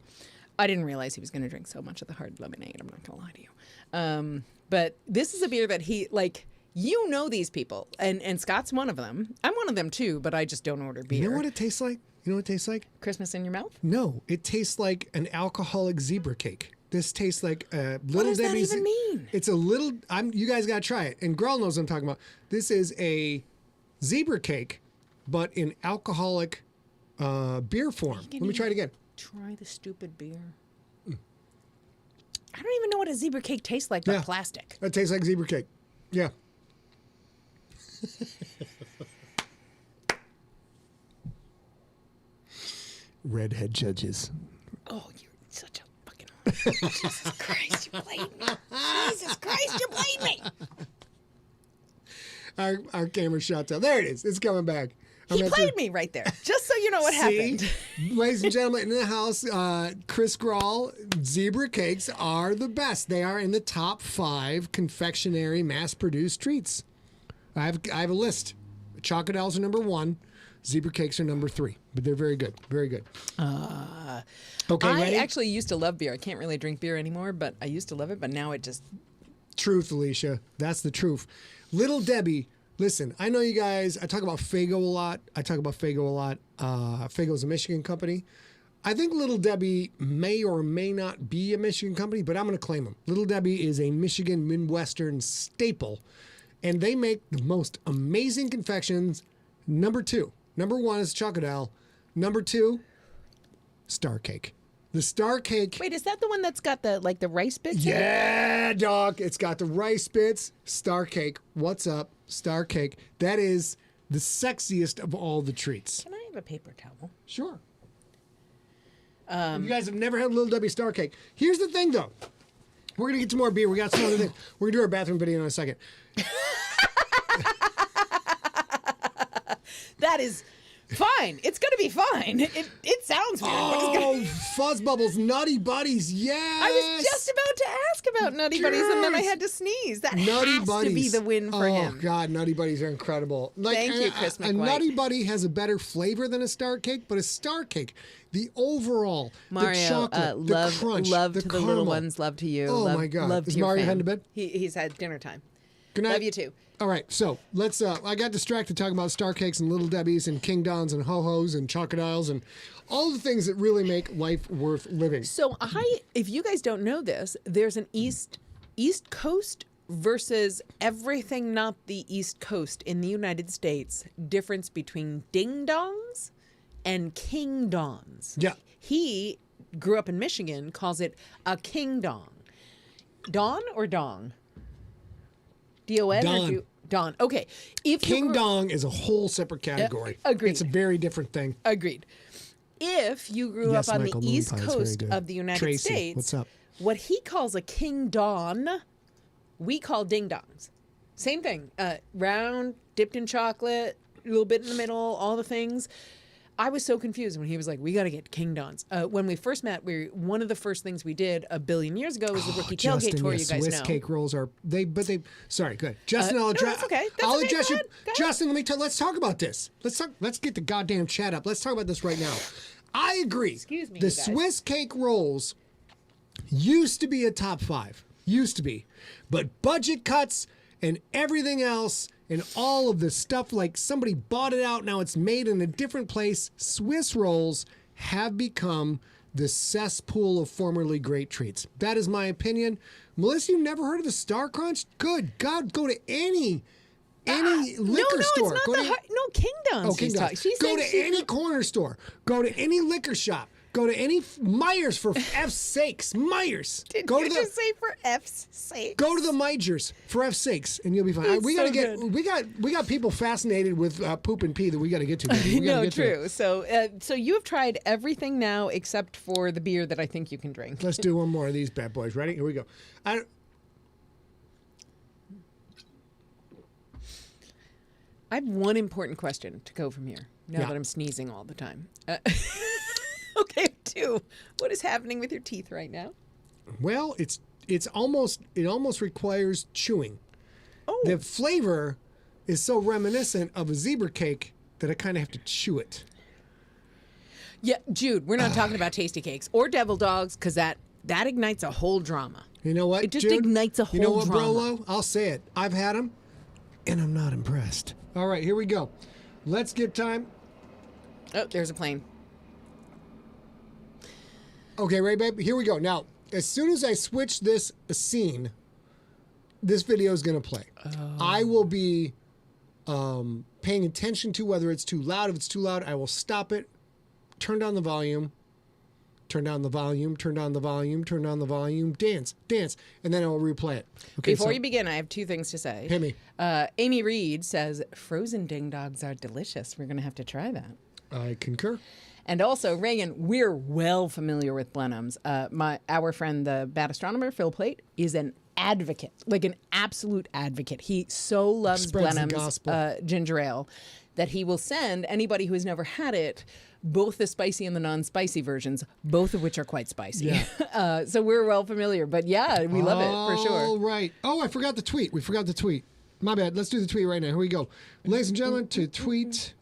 I didn't realize he was going to drink so much of the hard lemonade. I'm not going to lie to you. But this is a beer that he, like, you know these people. And Scott's one of them. I'm one of them too, but I just don't order beer. You know what it tastes like? You know what it tastes like? Christmas in your mouth? No, it tastes like an alcoholic zebra cake. This tastes like a little does that Debbie's. even mean? It's a little. You guys got to try it. And Grell knows what I'm talking about. This is a zebra cake, but in alcoholic beer form. Let me try it again. Try the stupid beer. I don't even know what a zebra cake tastes like, but Yeah. plastic. It tastes like zebra cake. Yeah. Redhead judges. Oh, you're such a fucking... Jesus Christ, you played me. Jesus Christ, you played me. Our camera shot out. There it is. It's coming back. He played me right there, just so you know what happened. Ladies and gentlemen, in the house, Chris Grawl, zebra cakes are the best. They are in the top 5 confectionery mass-produced treats. I have a list. Chocolate Owls are number 1. Zebra cakes are number 3. But they're very good. Very good. Okay, I ready? actually used to love beer. I can't really drink beer anymore, but I used to love it, but now it just... Truth, Alicia. That's the truth. Little Debbie, listen, I know you guys, I talk about Faygo a lot. Faygo's a Michigan company. I think Little Debbie may or may not be a Michigan company, but I'm going to claim them. Little Debbie is a Michigan Midwestern staple, and they make the most amazing confections. Number 2. Number 1 is Chocolate Owl. Number 2, Star Cake. The Star Cake. Wait, is that the one that's got the rice bits in it? Yeah, dog. It's got the rice bits. Star Cake. What's up? Star Cake. That is the sexiest of all the treats. Can I have a paper towel? Sure. If you guys have never had Little Debbie Star Cake. Here's the thing, though. We're going to get some more beer. We got some other things. We're going to do our bathroom video in a second. That is fine. It's going to be fine. It sounds weird. but it's gonna- Oh, Fuzz Bubbles, Nutty Buddies. Yes. I was just about to ask about Nutty Buddies, and then I had to sneeze. That Nutty has Buddies. to be the win for him. Oh, God, Nutty Buddies are incredible. Like, Thank you, Chris a McWhite. Nutty Buddy has a better flavor than a Star Cake, but a Star Cake, the overall, Mario, the chocolate, love, the crunch, love the to caramel. the little ones, love to you. Oh, love, my God. Love Is to your Mario fam. heading to bed? He's had dinner time. Good night. Love you too. All right, so let's. I got distracted talking about Star Cakes and Little Debbie's and King Dons and Ho Hos and Chocodiles and all the things that really make life worth living. So if you guys don't know this, there's an East Coast versus everything not the East Coast in the United States difference between ding dongs and king dons. Yeah. He grew up in Michigan, calls it a king dong. Don or dong? D-O-N or Don. Don. Okay. If you King grew- Dong is a whole separate category. agreed. It's a very different thing. Agreed. If you grew Yes, up on Michael the East Moonpie is very Coast good. of the United Tracy, States, what's up? what he calls a king don, we call ding dongs. Same thing. Round, dipped in chocolate, a little bit in the middle, all the things. I was so confused when he was like, "We got to get king dons." When we first met, one of the first things we did a billion years ago was the rookie tailgate tour. yeah, You guys Swiss know. cake rolls are they. Sorry, good. Justin, I'll no, address. that's okay. That's I'll okay. address Go you. ahead. Go ahead. Justin, let's talk about this. Let's get the goddamn chat up. Let's talk about this right now. I agree. Excuse me, The you guys. Swiss cake rolls used to be a top 5. Used to be, but budget cuts and everything else. And all of the stuff, like somebody bought it out, now it's made in a different place. Swiss rolls have become the cesspool of formerly great treats. That is my opinion. Melissa, you never heard of the Star Crunch? Good God, go to any liquor store. It's Go not to- no king dons. Oh, King Dons. Go to any corner store. Go to any liquor shop. Go to any Myers for F's sakes. Myers. Did go you to just say for F's sake? Go to the Migers for F's sakes, and you'll be fine. That's We gotta so good. we got people fascinated with poop and pee that we got to get to. Baby. We gotta No, get to it. true. So you have tried everything now except for the beer that I think you can drink. Let's do one more of these bad boys. Ready? Here we go. I have one important question to go from here. Now Yeah. that I'm sneezing all the time. Okay, 2. What is happening with your teeth right now? Well, it almost requires chewing. Oh, The flavor is so reminiscent of a zebra cake that I kind of have to chew it. yeah, Jude. We're not talking about tasty cakes or devil dogs because that ignites a whole drama. You know what? It just Jude? ignites a You know whole what, drama. Brolo? I'll say it. I've had them, and I'm not impressed. All right, here we go. Let's give time. Oh, there's a plane. Okay, Ray, babe, here we go. Now, as soon as I switch this scene, this video is going to play. I will be paying attention to whether it's too loud. If it's too loud, I will stop it, turn down the volume, turn down the volume, turn down the volume, turn down the volume, dance, and then I will replay it. Okay, Before so you begin, I have 2 things to say. hit me. Amy Reed says frozen ding dogs are delicious. We're going to have to try that. I concur. And also, Reagan, we're well familiar with Blenheim's. Our friend, the Bad Astronomer, Phil Plate, is an advocate, like an absolute advocate. He so loves Spreads the Blenheim's gospel. ginger ale that he will send anybody who has never had it both the spicy and the non-spicy versions, both of which are quite spicy. Yeah. So we're well familiar. But yeah, we love it for sure. All right. Oh, I forgot the tweet. We forgot the tweet. My bad. Let's do the tweet right now. Here we go. Ladies and gentlemen, to tweet.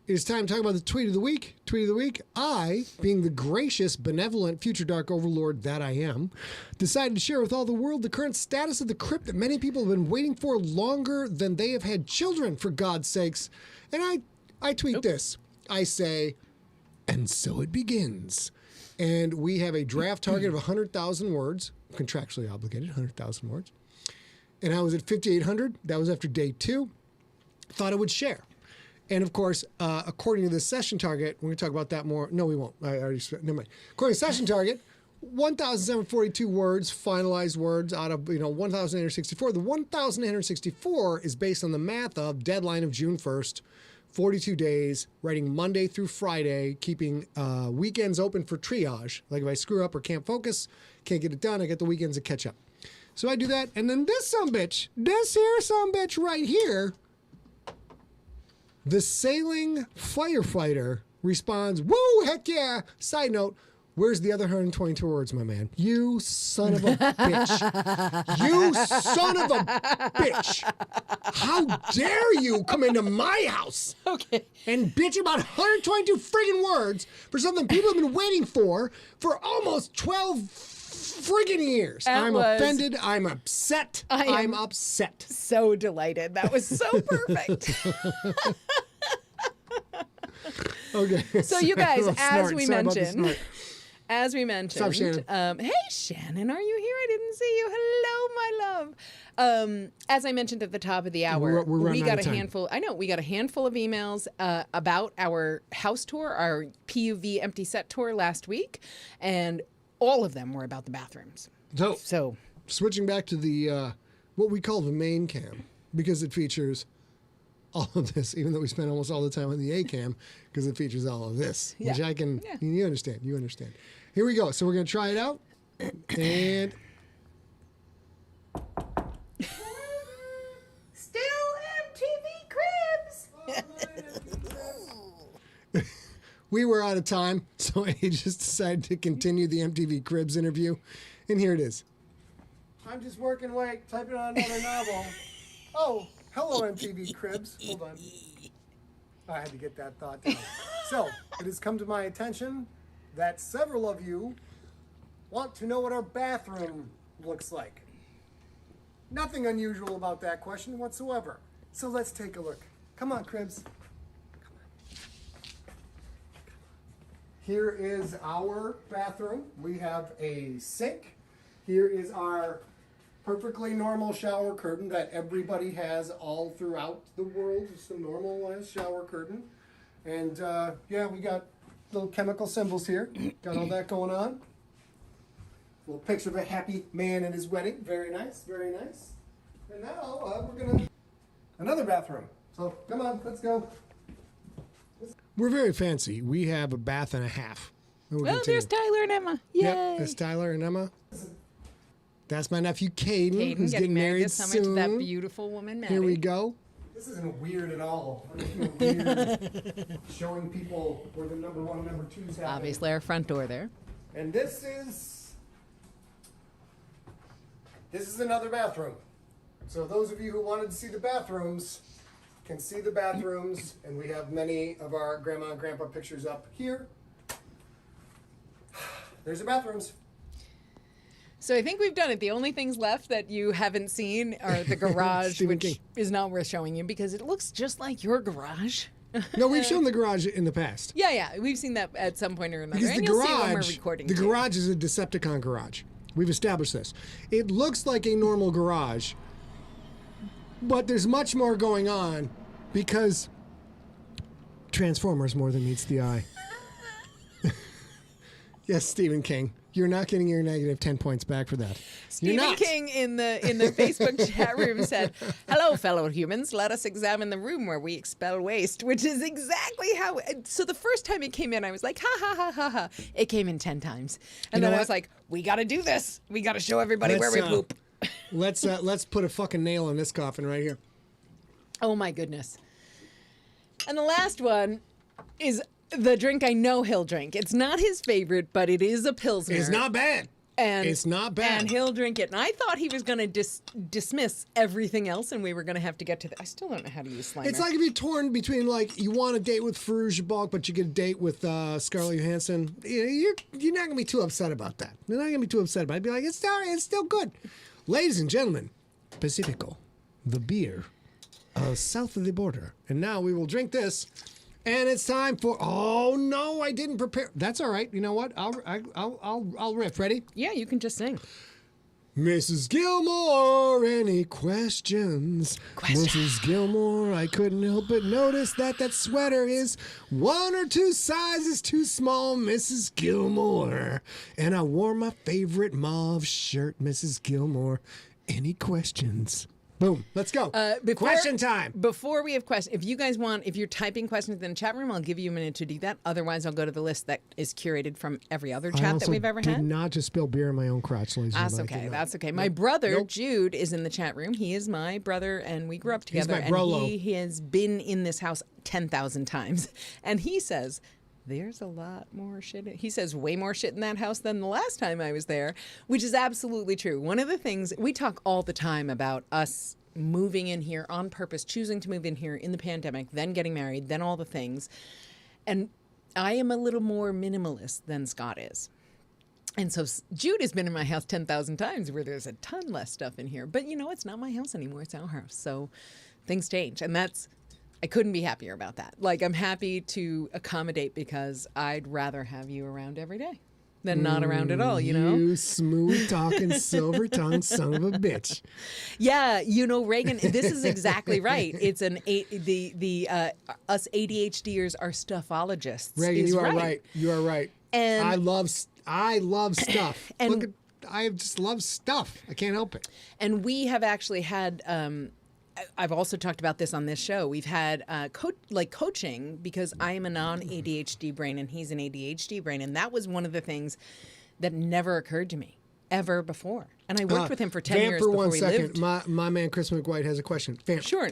It is time to talk about the tweet of the week. Tweet of the week. I, being the gracious, benevolent, future dark overlord that I am, decided to share with all the world the current status of the crypt that many people have been waiting for longer than they have had children, for God's sakes. And I tweet this. I say, and so it begins. And we have a draft target of 100,000 words, contractually obligated, 100,000 words. And I was at 5,800. That was after day 2. Thought I would share. And of course, according to the session target, we're going to talk about that more. No, we won't. I already never mind. According to session target, 1,742 words, finalized words out of 1,864. The 1,864 is based on the math of deadline of June 1st, 42 days, writing Monday through Friday, keeping weekends open for triage. Like if I screw up or can't focus, can't get it done, I get the weekends to catch up. So I do that, and then this sumbitch right here. The sailing firefighter responds, woo, heck yeah. Side note, where's the other 122 words, my man? You son of a bitch. You son of a bitch. How dare you come into my house and bitch about 122 friggin' words for something people have been waiting for almost 12 friggin' years. I'm offended. I'm upset. I'm upset. So delighted. That was so perfect. Okay. So you guys, as we mentioned, Stop, Shannon. hey Shannon, are you here? I didn't see you. Hello, my love. As I mentioned at the top of the hour, we got a handful. I know we got a handful of emails about our house tour, our PUV empty set tour last week, and all of them were about the bathrooms. So switching back to the what we call the main cam, because it features all of this, even though we spend almost all the time on the A cam, because it features all of this, which I can. Yeah. You understand. You understand. Here we go. So we're gonna try it out, and still MTV Cribs. we were out of time, so I just decided to continue the MTV Cribs interview, and here it is. I'm just working late, typing on another novel. Oh, hello, MTV Cribs. Hold on. I had to get that thought down. So, it has come to my attention that several of you want to know what our bathroom looks like. Nothing unusual about that question whatsoever. So let's take a look. Come on, Cribs. Come on. Here is our bathroom. We have a sink. Here is our perfectly normal shower curtain that everybody has all throughout the world. It's a normalized shower curtain. And yeah, we got little chemical symbols here. Got all that going on. Little picture of a happy man at his wedding. Very nice, very nice. And now we're gonna another bathroom. So come on, let's go. We're very fancy. We have a bath and a half. Well, there's Tyler and Emma. Yay. Yep, there's Tyler and Emma. That's my nephew, Caden, who's getting married this summer soon. to that beautiful woman, Maddie. Here we go. This isn't weird at all. I feel weird showing people where the number one and number twos happen. Obviously, our front door there. And this is another bathroom. So those of you who wanted to see the bathrooms can see the bathrooms, and we have many of our grandma and grandpa pictures up here. There's the bathrooms. So I think we've done it. The only things left that you haven't seen are the garage, which is not worth showing you because it looks just like your garage. No, we've shown the garage in the past. Yeah, we've seen that at some point or another. Because and you'll see it when we're recording. The garage is a Decepticon garage. We've established this. It looks like a normal garage, but there's much more going on because Transformers more than meets the eye. Yes, Stephen King. You're not getting your negative 10 points back for that. Stephen King in the Facebook chat room said, "Hello, fellow humans. Let us examine the room where we expel waste," which is exactly how. So the first time it came in, I was like, "Ha ha ha ha ha!" It came in 10 times, and then I was like, "We got to do this. We got to show everybody where we poop." Let's put a fucking nail in this coffin right here. Oh my goodness! And the last one is the drink I know he'll drink. It's not his favorite, but it is a Pilsner. It's not bad. It's not bad. And he'll drink it. And I thought he was going to dismiss everything else and we were going to have to get to I still don't know how to use Slimer. It's like if you're torn between, like, you want a date with Farouja Balk, but you get a date with Scarlett Johansson. You're not going to be too upset about that. You're not going to be too upset about it. I'd be like, it's still good. Ladies and gentlemen, Pacifico, the beer south of the border. And now we will drink this. And it's time for. Oh no, I didn't prepare. That's all right. You know what? I'll riff. Ready? Yeah, you can just sing. Mrs. Gilmore, any questions? Mrs. Gilmore, I couldn't help but notice that sweater is 1 or 2 sizes too small, Mrs. Gilmore. And I wore my favorite mauve shirt, Mrs. Gilmore. Any questions? Boom. Let's go. Question time. Before we have questions, if you guys want, if you're typing questions in the chat room, I'll give you a minute to do that. Otherwise, I'll go to the list that is curated from every other chat that we've ever had. I did not just spill beer in my own crotch, ladies and gentlemen. That's okay. That's okay. My brother, Jude, is in the chat room. He is my brother, and we grew up together. He's my brolo. And he has been in this house 10,000 times. And he says, there's a lot more shit. He says way more shit in that house than the last time I was there, which is absolutely true. One of the things, we talk all the time about us moving in here on purpose, choosing to move in here in the pandemic, then getting married, then all the things. And I am a little more minimalist than Scott is. And so Jude has been in my house 10,000 times where there's a ton less stuff in here. But, it's not my house anymore. It's our house. So things change. And I couldn't be happier about that. Like, I'm happy to accommodate because I'd rather have you around every day than not around at all, You smooth-talking, silver-tongued son of a bitch. Yeah, Reagan, this is exactly right. It's us ADHDers are stuffologists. Reagan, you are right. You are right. And I love stuff. And I just love stuff. I can't help it. And we have actually had. I've also talked about this on this show. We've had coaching because I am a non-ADHD brain and he's an ADHD brain, and that was one of the things that never occurred to me ever before. And I worked with him for 10 years before we lived. My man Chris McWhite has a question. Vamp. Sure.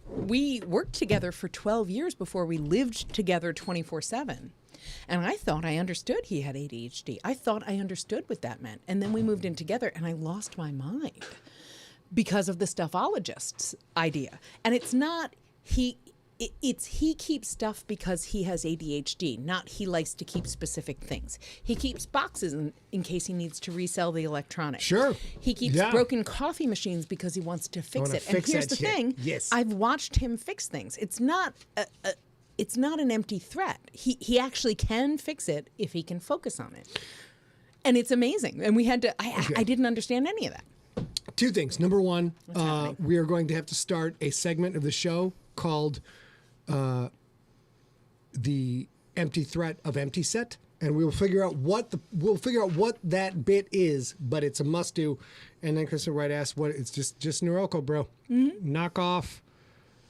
We worked together for 12 years before we lived together 24/7. And I thought I understood he had ADHD. I thought I understood what that meant. And then we moved in together and I lost my mind because of the stuffologist's idea. And it's not he keeps stuff because he has ADHD, not he likes to keep specific things. He keeps boxes in case he needs to resell the electronics. Sure. He keeps broken coffee machines because he wants to fix it. And here's the thing. Yes. I've watched him fix things. It's not an empty threat. He actually can fix it if he can focus on it. And it's amazing. And we had to I didn't understand any of that. Two things. Number one, we are going to have to start a segment of the show called the Empty Threat of Empty Set, and we'll figure out what that bit is, but it's a must do. And then Kristen Wright asked, "What? It's just Norelco, bro. Mm-hmm. Knock off."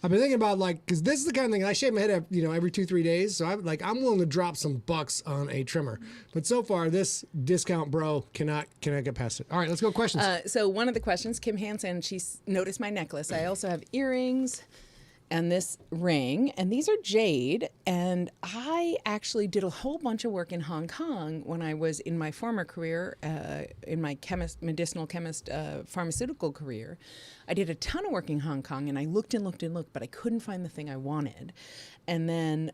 I've been thinking about because this is the kind of thing I shave my head every 2-3 days, so I'm willing to drop some bucks on a trimmer. But so far, this discount bro cannot get past it. All right, let's go questions. So one of the questions, Kim Hansen, she's noticed my necklace. I also have earrings and this ring, and these are jade. And I actually did a whole bunch of work in Hong Kong when I was in my former career, in my medicinal chemist, pharmaceutical career. I did a ton of work in Hong Kong, and I looked and looked and looked, but I couldn't find the thing I wanted. And then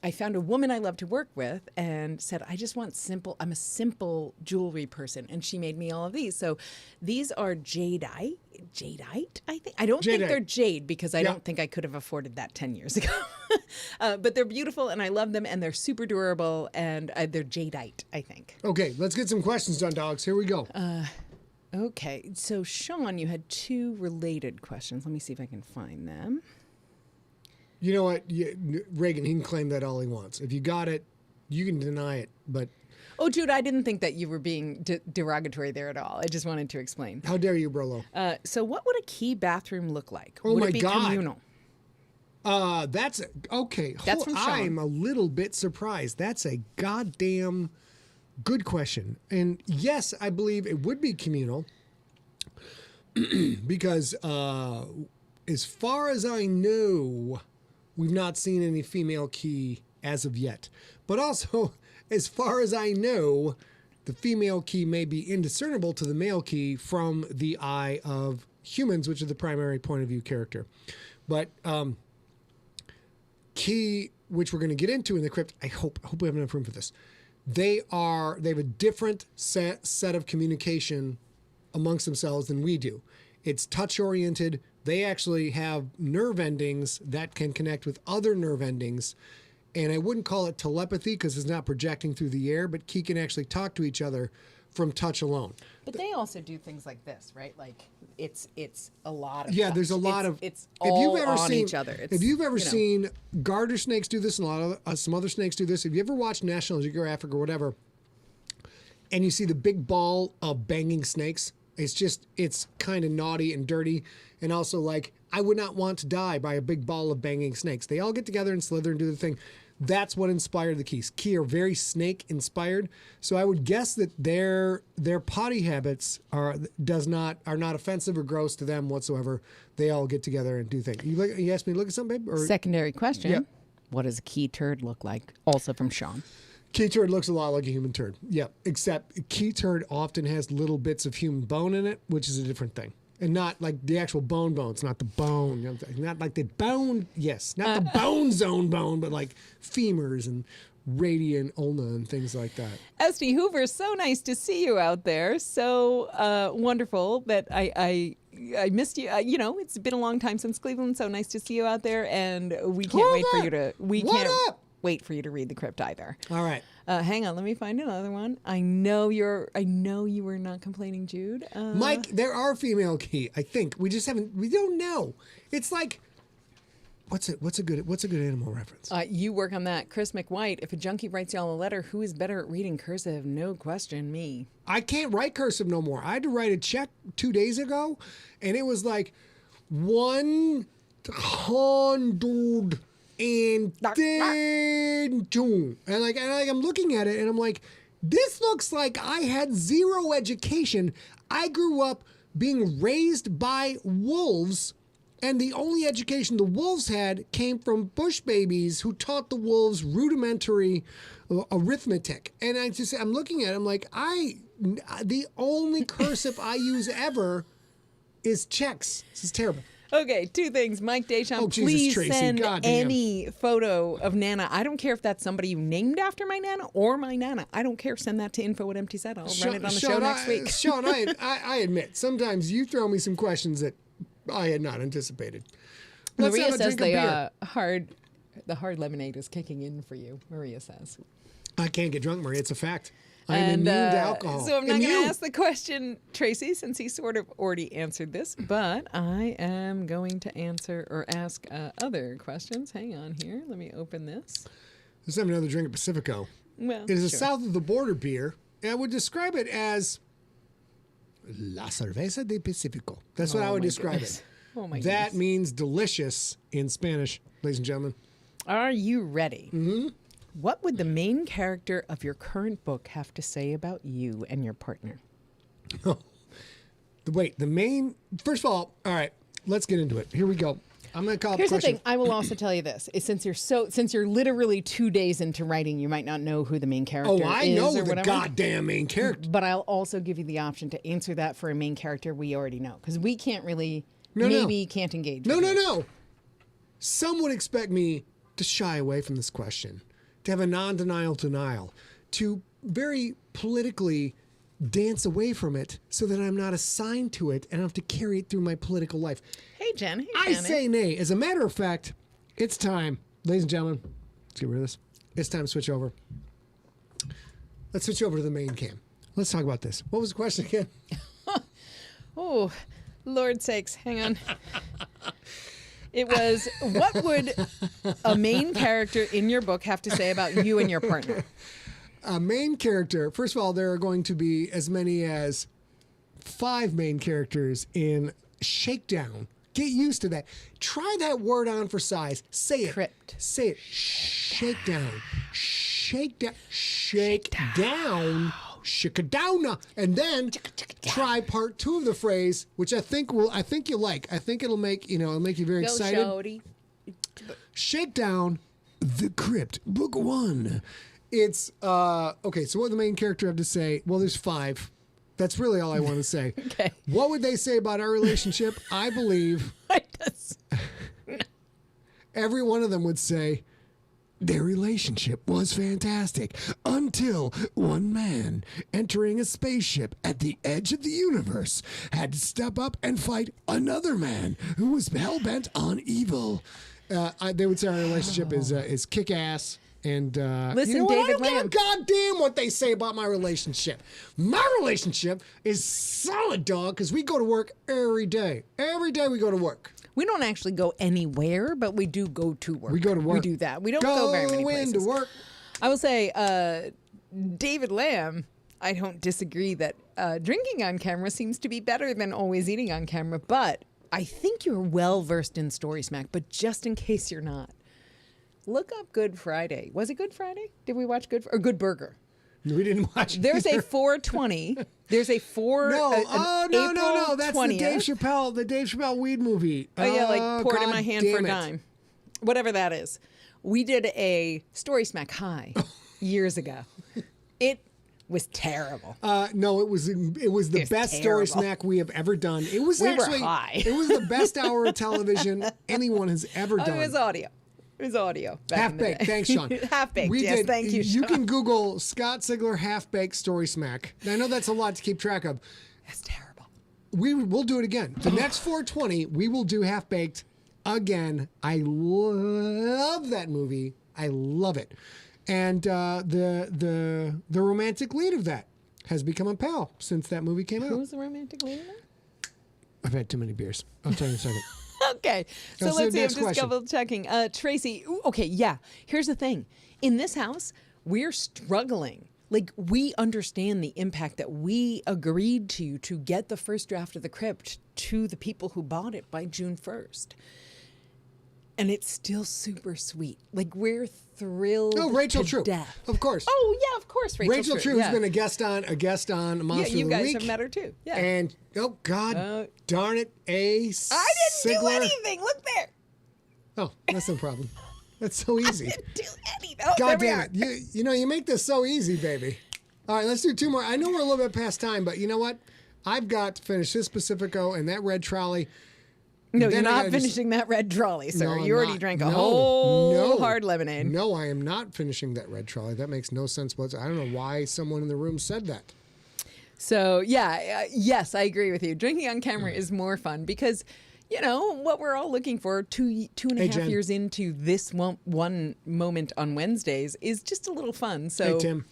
I found a woman I love to work with and said, I just want simple, I'm a simple jewelry person. And she made me all of these. So these are jadeite, I think. I don't think they're jade because I don't think I could have afforded that 10 years ago. But they're beautiful, and I love them, and they're super durable, and they're jadeite, I think. Okay, let's get some questions done, dogs. Here we go. Okay, so Sean, you had two related questions. Let me see if I can find them. You know what, Reagan, he can claim that all he wants. If you got it, you can deny it, but... Oh, Jude, I didn't think that you were being derogatory there at all. I just wanted to explain. How dare you, Brolo? So what would a key bathroom look like? Oh, would my it be God. communal? That's... Okay, That's from Sean. I'm a little bit surprised. That's a goddamn good question. And yes, I believe it would be communal because as far as I know... We've not seen any female key as of yet. But also, as far as I know, the female key may be indiscernible to the male key from the eye of humans, which is the primary point of view character. But key, which we're going to get into in the crypt, I hope we have enough room for this. They have a different set of communication amongst themselves than we do. It's touch-oriented. They actually have nerve endings that can connect with other nerve endings. And I wouldn't call it telepathy because it's not projecting through the air, but key can actually talk to each other from touch alone. But they also do things like this, right? Like it's a lot of there's a lot of it's all on seen, each other. If you've ever seen garter snakes do this, and a lot of some other snakes do this. If you ever watched National Geographic or whatever, and you see the big ball of banging snakes, it's kind of naughty and dirty. And also, like, I would not want to die by a big ball of banging snakes. They all get together and slither and do the thing. That's what inspired the keys. Key are very snake inspired. So I would guess that their potty habits are not offensive or gross to them whatsoever. They all get together and do things. You asked me to look at something, babe? Or? Secondary question. Yep. What does a key turd look like? Also from Sean. Key turd looks a lot like a human turd. Yep. Except key turd often has little bits of human bone in it, which is a different thing. And not like the actual bones, not the bone. Not like the bone, yes. Not the bone zone bone, but like femurs and Radiant Ulna and things like that. Esty Hoover, so nice to see you out there. So wonderful that I missed you. You know, it's been a long time since Cleveland. So nice to see you out there, and we can't Hold wait for up. you to. We What can't up? wait for you to read the crypt either. All right. Hang on, let me find another one. I know you were not complaining, Jude. Mike, there are female key. I think we just haven't. We don't know. It's like, what's a good animal reference? You work on that. Chris McWhite, if a junkie writes y'all a letter, who is better at reading cursive? No question, me. I can't write cursive no more. I had to write a check 2 days ago, and it was like 100 and then two. And I'm looking at it and I'm like, this looks like I had zero education. I grew up being raised by wolves, and the only education the wolves had came from bush babies who taught the wolves rudimentary arithmetic. And I'm looking at it, I'm like, the only cursive I use ever is checks. This is terrible. Okay, two things. Mike Deschamps, Oh, Jesus, please Tracy, send goddamn. any photo of Nana. I don't care if that's somebody you named after my Nana or my Nana. I don't care. Send that to info@emptyset. I'll run it on the show next week. Sean, I admit, sometimes you throw me some questions that I had not anticipated. Let's Maria have a says drink of beer. the hard lemonade is kicking in for you. Maria says. I can't get drunk, Maria. It's a fact. I'm immune to alcohol. So I'm not going Immune. to ask the question, Tracy, since he sort of already answered this, but I am going to answer or ask other questions. Hang on here. Let me open this. Let's have another drink of Pacifico. Well, It is a sure. south of the border beer, and I would describe it as La Cerveza de Pacifico. That's what Oh I would my describe goodness. it. Oh my That goodness. means delicious in Spanish, ladies and gentlemen. Are you ready? Mm-hmm. What would the main character of your current book have to say about you and your partner? First of all right, let's get into it. Here we go. I'm going to call up Here's the question. thing. I will also tell you this: is since you're literally 2 days into writing, you might not know who the main character is. Oh, I know or the whatever. goddamn main character. But I'll also give you the option to answer that for a main character we already know, because we can't really, No. can't engage. No, with no, you. no. Some would expect me to shy away from this question, to have a non-denial denial, to very politically dance away from it so that I'm not assigned to it and I have to carry it through my political life. Hey, Jen. Hey, I Janet. say nay. As a matter of fact, it's time, ladies and gentlemen, let's get rid of this. It's time to switch over. Let's switch over to the main cam. Let's talk about this. What was the question again? Oh, Lord sakes. Hang on. It was, what would a main character in your book have to say about you and your partner? A main character, first of all, there are going to be as many as 5 main characters in Shakedown. Get used to that. Try that word on for size. Say it. Crypt. Say it. Shakedown. Shakedown. Shakedown. Shakadowna. And then try part 2 of the phrase, which I think you'll like. I think it'll make you very Go, excited. Shody. Shakedown. The Crypt, Book 1. It's okay. So what would the main character have to say? Well, there's 5. That's really all I want to say. Okay. What would they say about our relationship? I believe every one of them would say Their relationship was fantastic until one man entering a spaceship at the edge of the universe had to step up and fight another man who was hell-bent on evil. they would say our relationship is kick-ass. And Listen, you know what? David I don't Lamb. give a goddamn what they say about my relationship. My relationship is solid, dog, because we go to work every day. Every day we go to work. We don't actually go anywhere, but we do go to work. We go to work. We do that. We don't go very many places. into work. I will say, David Lamb, I don't disagree that drinking on camera seems to be better than always eating on camera, but I think you're well versed in Story Smack, but just in case you're not, look up Good Friday. Was it Good Friday? Did we watch Good Burger? We didn't watch it There's a either. 420. There's a 4. No, no. That's 20th. the Dave Chappelle weed movie. Oh, yeah, like poured in God my hand for a damn it. dime. Whatever that is. We did a Story Smack High years ago. It was terrible. No, it was the It's best terrible. Story Snack we have ever done. It was We were actually high. it was the best hour of television anyone has ever done. Oh, it was audio. It was audio. back Half in the baked. day. Thanks, Sean. Half baked. We Yes, did. thank you, You Sean. can Google Scott Sigler half baked story smack. I know that's a lot to keep track of. That's terrible. We'll do it again. The next 420, we will do half baked again. I love that movie. I love it. And the romantic lead of that has become a pal since that movie came out. Who's the romantic lead in that? I've had too many beers. I'll tell you in a second. Okay, so Let's do let's the see. I'm next just question. double checking. Tracy. Ooh, okay, yeah. Here's the thing. In this house, we're struggling. Like, we understand the impact that we agreed to get the first draft of the crypt to the people who bought it by June 1st. And it's still super sweet. Like, we're thrilled. Oh, Rachel to True. death. Of course. Oh yeah, of course, Rachel True. True's Yeah. been a guest on Monster Yeah, of you the guys Week. have met her too. Yeah. And oh God, darn it, I didn't do anything. Look there. Oh, that's no problem. That's so easy. Didn't do anything. Oh, there God we damn are. it! You know you make this so easy, baby. All right, let's do two more. I know we're a little bit past time, but you know what? I've got to finish this Pacifico and that red trolley. No, Then you're I not gotta just- finishing that red trolley, sir. No, I'm you already not. drank a No, whole no. hard lemonade. No, I am not finishing that red trolley. That makes no sense whatsoever. I don't know why someone in the room said that. So, yeah, yes, I agree with you. Drinking on camera is more fun because, you know, what we're all looking for two and a half Jen. years into this one moment on Wednesdays is just a little fun. So, Hey, Tim.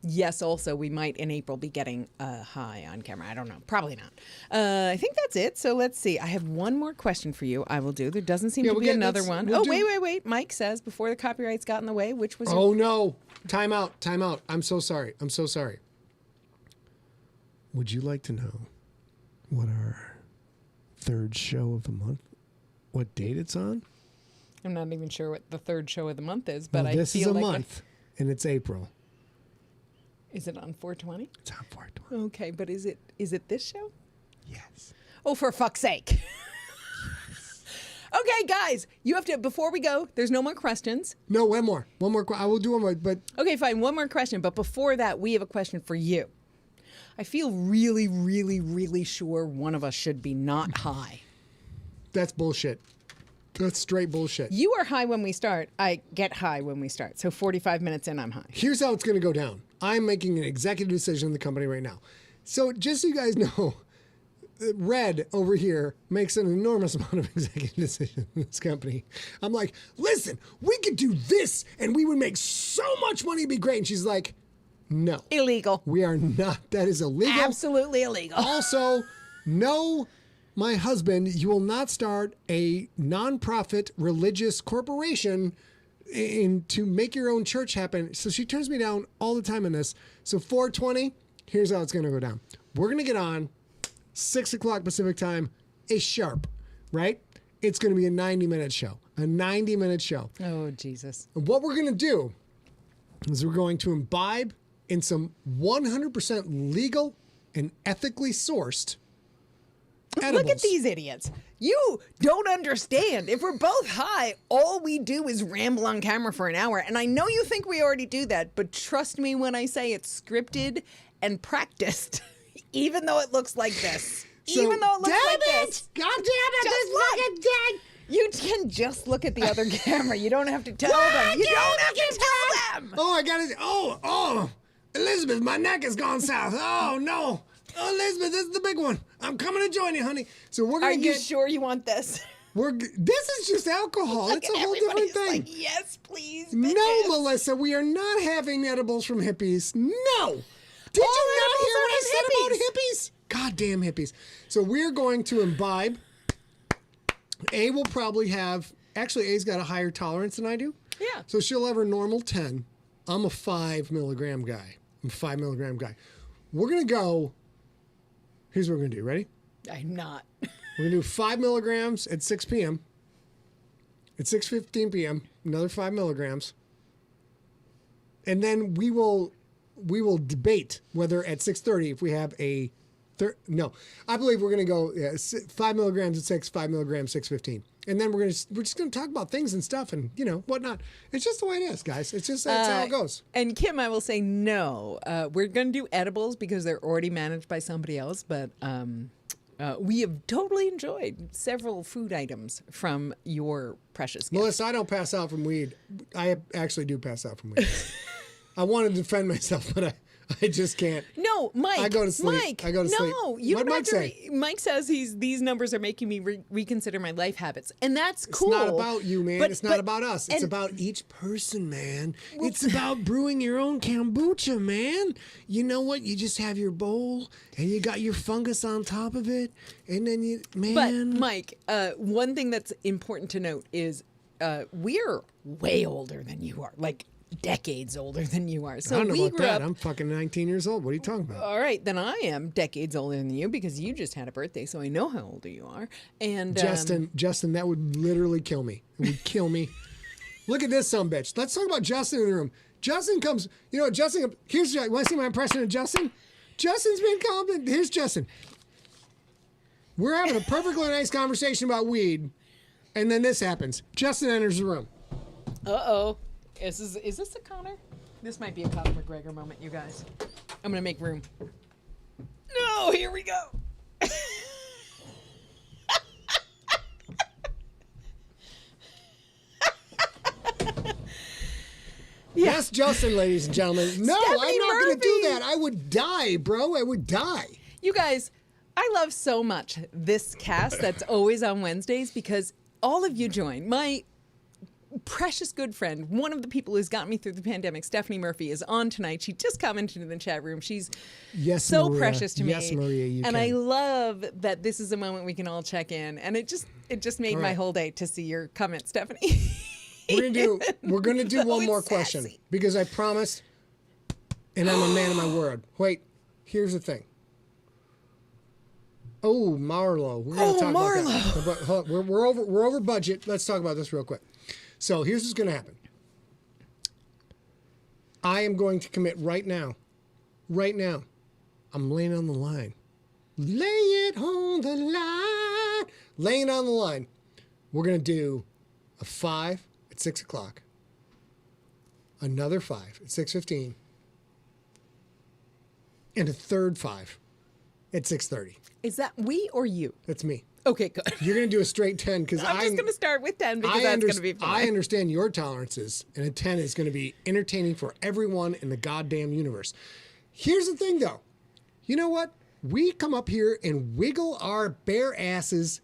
yes, also, we might in April be getting high on camera. I don't know. Probably not. I think that's it. So let's see. I have one more question for you. I will do. There doesn't seem to we'll be get- another let's- one. we'll Oh, do- wait. Mike says before the copyrights got in the way, which was your Oh no! Time out! I'm so sorry. Would you like to know what our third show of the month? What date it's on? I'm not even sure what the third show of the month is, but Well, I this feel is a like month, and it's April. Is it on 420? It's on 420. Okay, but is it this show? Yes. Oh, for fuck's sake. Okay, guys, you have to, before we go, there's no more questions. No, one more. I will do one more, but Okay, fine, one more question. But before that, we have a question for you. I feel really, really, really sure one of us should be not high. that's bullshit. That's straight bullshit. You are high when we start. I get high when we start. So 45 minutes in, I'm high. Here's how it's going to go down. I'm making an executive decision in the company right now. So just so you guys know, Red over here makes an enormous amount of executive decisions in this company. I'm like, listen, we could do this and we would make so much money, it'd be great. And she's like, no, Illegal. we are not. That is illegal. Absolutely illegal. Also, no, my husband, you will not start a nonprofit religious corporation to make your own church happen. So she turns me down all the time in this. So 420, here's how it's going to go down. We're going to get on 6 o'clock Pacific time, is sharp, right? It's going to be a 90-minute show. A 90-minute show. Oh, Jesus. And what we're going to do is we're going to imbibe in some 100% legal and ethically sourced edibles. Look at these idiots. You don't understand. If we're both high, all we do is ramble on camera for an hour. And I know you think we already do that, but trust me when I say it's scripted and practiced, even though it looks like this. So, Even though it looks damn like it! this. God damn it! Just This look. fucking thing! You can just look at the other camera. You don't have to tell them. You don't have to tell them. Oh, I got it. Oh, Elizabeth, my neck has gone south. Oh no, oh, Elizabeth, this is the big one. I'm coming to join you, honey. So we're Are gonna you get. sure you want this? This is just alcohol. Look It's at a whole different everybody's thing. like, yes, please, No, bitches. Melissa, we are not having edibles from hippies. No. Did All you not edibles hear are what I from said about hippies? Goddamn hippies. So we're going to imbibe. A will probably have. Actually, A's got a higher tolerance than I do. Yeah. So she'll have her normal 10. I'm a 5 milligram guy. I'm a 5 milligram guy. We're going to go. Here's what we're going to do. Ready? I'm not. We're going to do 5 milligrams at 6 p.m. At 6:15 p.m., another 5 milligrams. And then we will debate whether at 6:30 if we have a no. I believe we're going to go 5 milligrams at 6, 5 milligrams 6:15. And then we're just going to talk about things and stuff and, whatnot. It's just the way it is, guys. It's just that's how it goes. And Kim, I will say no. We're going to do edibles because they're already managed by somebody else, but We have totally enjoyed several food items from your precious gift. Melissa, I don't pass out from weed. I actually do pass out from weed. I want to defend myself, but I just can't. No, Mike. I go to sleep. Mike, I go to sleep. No, you What'd don't Mike have to say? Mike says these numbers are making me reconsider my life habits, and that's cool. It's not about you, man. It's not about us. It's and- about each person, man. It's about brewing your own kombucha, man. You know what? You just have your bowl, and you got your fungus on top of it, and then you, man. But Mike, one thing that's important to note is we're way older than you are, like decades older than you are. So I don't know we about grew that. up. I'm fucking 19 years old. What are you talking about? All right, then I am decades older than you because you just had a birthday, so I know how old you are. And Justin, that would literally kill me. It would kill me. Look at this sumbitch. Let's talk about Justin in the room. Justin comes, Justin, here's, you want to see my impression of Justin? Justin's been confident. Here's Justin. We're having a perfectly nice conversation about weed, and then this happens. Justin enters the room. Uh-oh. Is this a Conor? This might be a Conor McGregor moment, you guys. I'm going to make room. No, here we go. Yes, Justin, ladies and gentlemen. No, Stephanie I'm not going to do Murphy. that. I would die, bro. I would die. You guys, I love so much this cast that's always on Wednesdays because all of you join. My precious good friend, one of the people who's gotten me through the pandemic, Stephanie Murphy, is on tonight. She just commented in the chat room. She's so Maria. precious to me. Yes, Maria, you and can. I love that this is a moment we can all check in. And it just made All my right. whole day to see your comment, Stephanie. We're gonna do one more It's question sassy. because I promised, and I'm a man of my word. Wait, here's the thing. Oh, Marlo, we're gonna talk about that. But, hold on, we're over budget. Let's talk about this real quick. So here's what's gonna happen. I am going to commit right now. Right now, I'm laying on the line. Lay it on the line. Laying on the line. We're gonna do a 5 at 6 o'clock. Another 5 at 6:15. And a third 5 at 6:30. Is that we or you? That's me. Okay, good. You're going to do a straight 10 because I'm just going to start with 10 because that's going to be fun. I understand your tolerances, and a 10 is going to be entertaining for everyone in the goddamn universe. Here's the thing, though. You know what? We come up here and wiggle our bare asses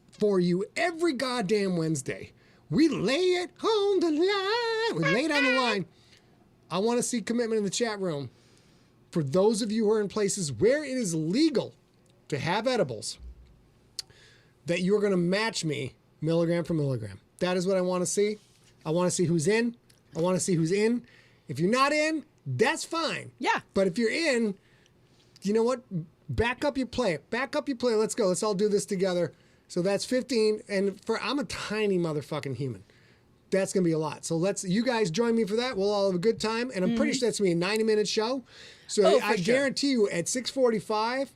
for you every goddamn Wednesday. We lay it on the line. We lay it on the line. I want to see commitment in the chat room. For those of you who are in places where it is legal to have edibles, that you're going to match me milligram for milligram. That is what I want to see. I want to see who's in. I want to see who's in. If you're not in, that's fine. Yeah. But if you're in, you know what? Back up your play. Back up your play. Let's go. Let's all do this together. So that's 15. And I'm a tiny motherfucking human. That's going to be a lot. So you guys join me for that. We'll all have a good time. And I'm pretty sure that's going to be a 90-minute show. So I guarantee you at 6:45,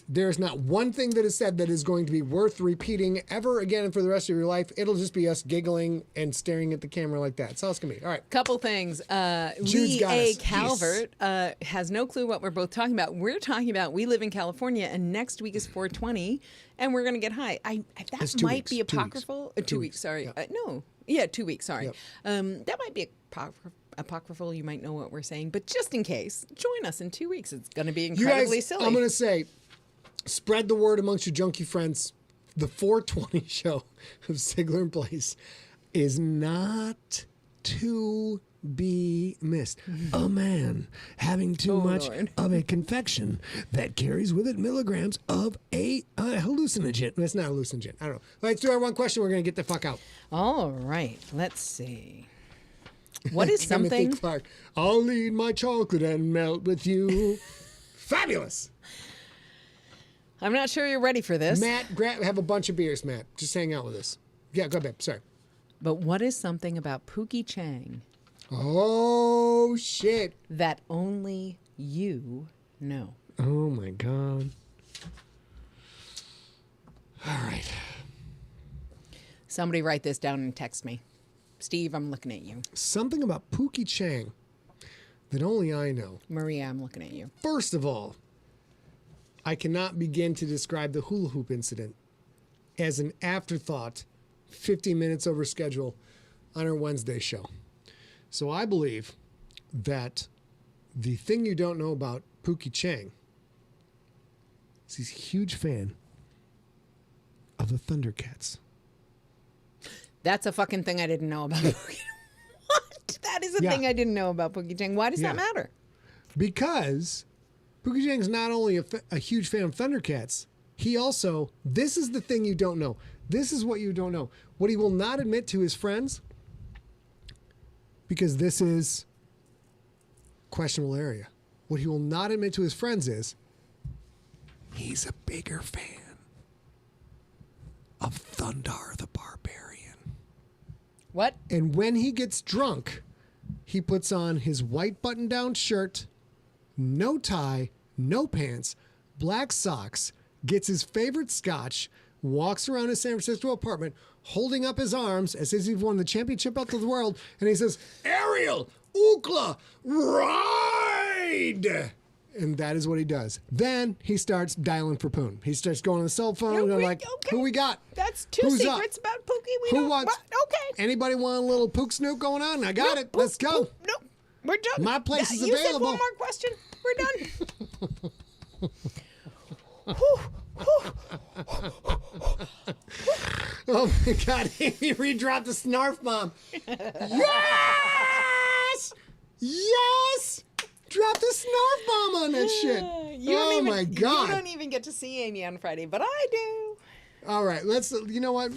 there's not one thing that is said that is going to be worth repeating ever again for the rest of your life. It'll just be us giggling and staring at the camera like that. That's all it's going to be. All right. Couple things. Jude's Lee got A. us. Calvert has no clue what we're both talking about. We're talking about we live in California, and next week is 420, and we're going to get high. That It's 2 might weeks. be 2 weeks. apocryphal. 2 weeks, sorry. Yeah. No. Yeah, 2 weeks, sorry. Yep. That might be apocryphal. You might know what we're saying. But just in case, join us in 2 weeks. It's going to be You incredibly guys, silly. I'm going to say, spread the word amongst your junkie friends. The 420 show of SIGLERinPLACE is not to be missed. A man having too much Lord. of a confection that carries with it milligrams of a hallucinogen. It's not a hallucinogen. I don't know. Let's do our one question. We're going to get the fuck out. All right. Let's see. What is Timothy something... Clark. I'll eat my chocolate and melt with you. Fabulous. I'm not sure you're ready for this. Matt, have a bunch of beers, Matt. Just hang out with us. Yeah, go ahead. Sorry. But what is something about Pookie Chang Oh, shit. that only you know? Oh, my God. All right. Somebody write this down and text me. Steve, I'm looking at you. Something about Pookie Chang that only I know. Maria, I'm looking at you. First of all, I cannot begin to describe the hula hoop incident as an afterthought 50 minutes over schedule on our Wednesday show. So I believe that the thing you don't know about Pookie Chang is he's a huge fan of the Thundercats. That's a fucking thing I didn't know about Pookie. What? That is a thing I didn't know about Pookie Chang. Why does that matter? Because Pookie Chang's not only a huge fan of Thundercats, he also, this is the thing you don't know. This is what you don't know. What he will not admit to his friends, because this is questionable area. What he will not admit to his friends is he's a bigger fan of Thundar the Barbarian. What? And when he gets drunk, he puts on his white button-down shirt, no tie, no pants, black socks, gets his favorite scotch, walks around his San Francisco apartment, holding up his arms as if he's won the championship out of the world, and he says, Ariel, Ookla, ride! And that is what he does. Then he starts dialing for Poon. He starts going on the cell phone and like, who we got? That's two Who's secrets up? about Pookie. Who wants? Okay. Anybody want a little Pook Snook going on? I got it. Let's go. Nope. We're done. My place is you available. Said one more question. We're done. Oh my God, he redropped the snarf bomb. Yes! Yes! Drop the snarf bomb on that shit. My God. You don't even get to see Amy on Friday, but I do. All right, you know what?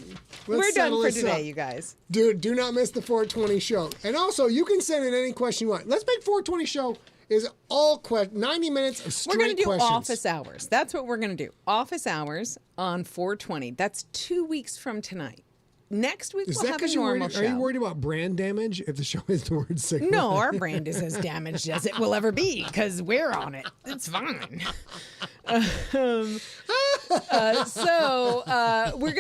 We're done settle for this today, up. you guys. Dude, do not miss the 420 show. And also, you can send in any question you want. Let's make 420 show is all 90 minutes of straight We're going to do questions. office hours. That's what we're going to do. Office hours on 420. That's 2 weeks from tonight. Next week we'll have a normal show. Are you worried about brand damage if the show is the word Sigler? No, our brand is as damaged as it will ever be because we're on it. It's fine. We're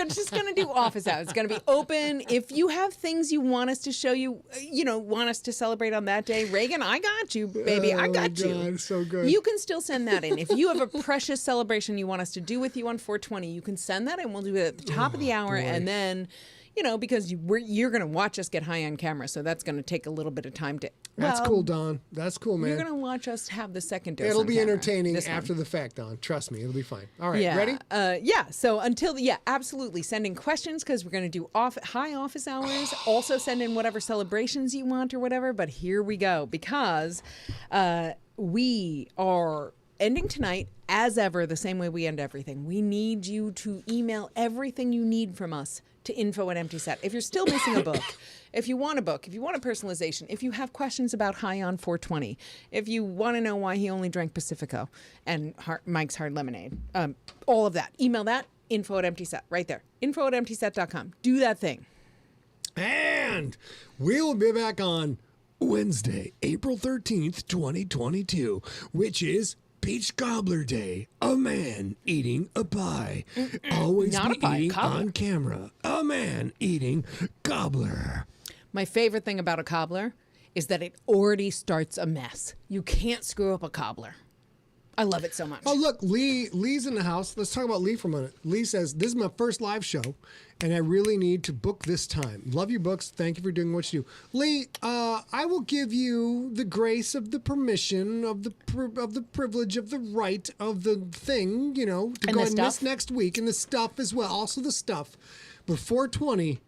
just going to do office hours. It's going to be open. If you have things you want us to show you, want us to celebrate on that day, Reagan, I got you, baby. I got you. God, so good. You can still send that in. If you have a precious celebration you want us to do with you on 420, you can send that in. We'll do it at the top of the hour, and then... because you're going to watch us get high on camera, so that's going to take a little bit of time to... That's cool, Don. That's cool, man. You're going to watch us have the second dose It'll on be camera, entertaining this one. after the fact, Don. Trust me, it'll be fine. All right, Yeah. ready? So absolutely. Sending questions because we're going to do high office hours. Also send in whatever celebrations you want or whatever. But here we go because we are ending tonight as ever the same way we end everything. We need you to email everything you need from us to info@emptyset. If you're still missing a book, if you want a book, if you want a personalization, if you have questions about High on 420, if you want to know why he only drank Pacifico and Mike's Hard Lemonade, all of that, email that, info@emptyset, right there, info@emptyset.com. Do that thing. And we'll be back on Wednesday, April 13th, 2022, which is Peach Cobbler Day. A man eating a pie. Always Not be a pie, eating cobbler. on camera. A man eating cobbler. My favorite thing about a cobbler is that it already starts a mess. You can't screw up a cobbler. I love it so much. Oh, look, Lee's in the house. Let's talk about Lee for a minute. Lee says, this is my first live show, and I really need to book this time. Love your books. Thank you for doing what you do. Lee, I will give you the grace of the permission, of the privilege, of the right, of the thing, to And go the and miss stuff. next week, and the stuff as well. Also the stuff. But 420,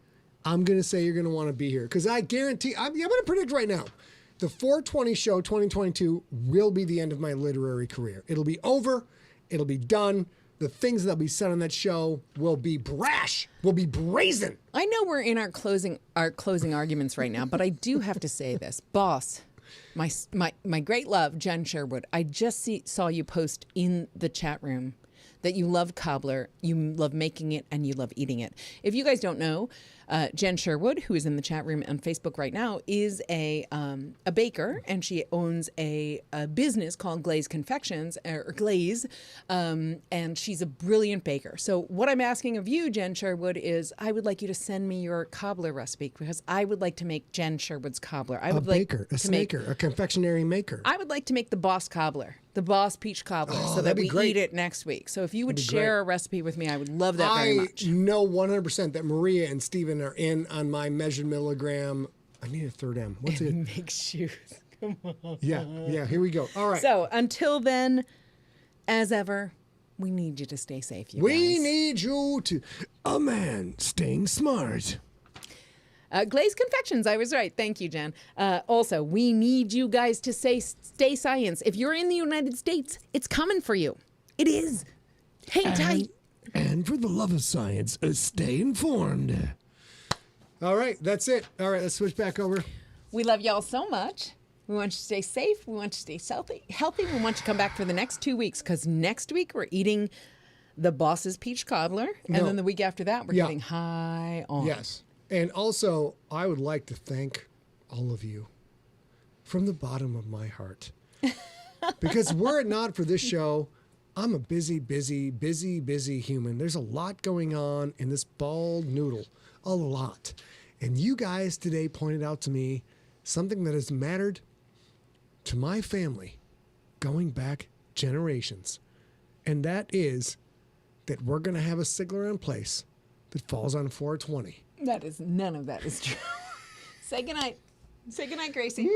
I'm going to say you're going to want to be here, because I guarantee, I'm going to predict right now, the 420 show 2022 will be the end of my literary career. It'll be over. It'll be done. The things that'll be said on that show will be brash, will be brazen. I know we're in our closing arguments right now, but I do have to say this. Boss, my great love, Jen Sherwood, I just saw you post in the chat room that you love cobbler, you love making it, and you love eating it. If you guys don't know, Jen Sherwood, who is in the chat room on Facebook right now, is a baker, and she owns a business called Glaze Confections, or Glaze, and she's a brilliant baker. So what I'm asking of you, Jen Sherwood, is I would like you to send me your cobbler recipe, because I would like to make Jen Sherwood's cobbler. I would baker, like a snaker, a confectionery maker. I would like to make the Boss cobbler, the Boss peach cobbler, so that that'd be we great. eat it next week. So if you would That'd be share great. a recipe with me, I would love that very I much. know 100% that Maria and Steven are in on my measured milligram. I need a third M. What's it? Make shoes. Come on. Yeah, here we go. All right. So until then, as ever, we need you to stay safe, you We guys. need you to. A man staying smart. Glazed Confections, I was right. Thank you, Jen. Also, we need you guys to stay science. If you're in the United States, it's coming for you. It is. Hang tight. And for the love of science, stay informed. All right, that's it. All right, let's switch back over. We love y'all so much. We want you to stay safe. We want you to stay healthy. We want you to come back for the next 2 weeks, because next week we're eating the Boss's Peach Cobbler. And No. then the week after that, we're Yeah. getting high on. Yes. And also, I would like to thank all of you from the bottom of my heart. Because were it not for this show, I'm a busy human. There's a lot going on in this bald noodle. A lot. And you guys today pointed out to me something that has mattered to my family going back generations. And that is that we're going to have a Sigler in place that falls on 420. None of that is true. Say goodnight. Say goodnight, Gracie.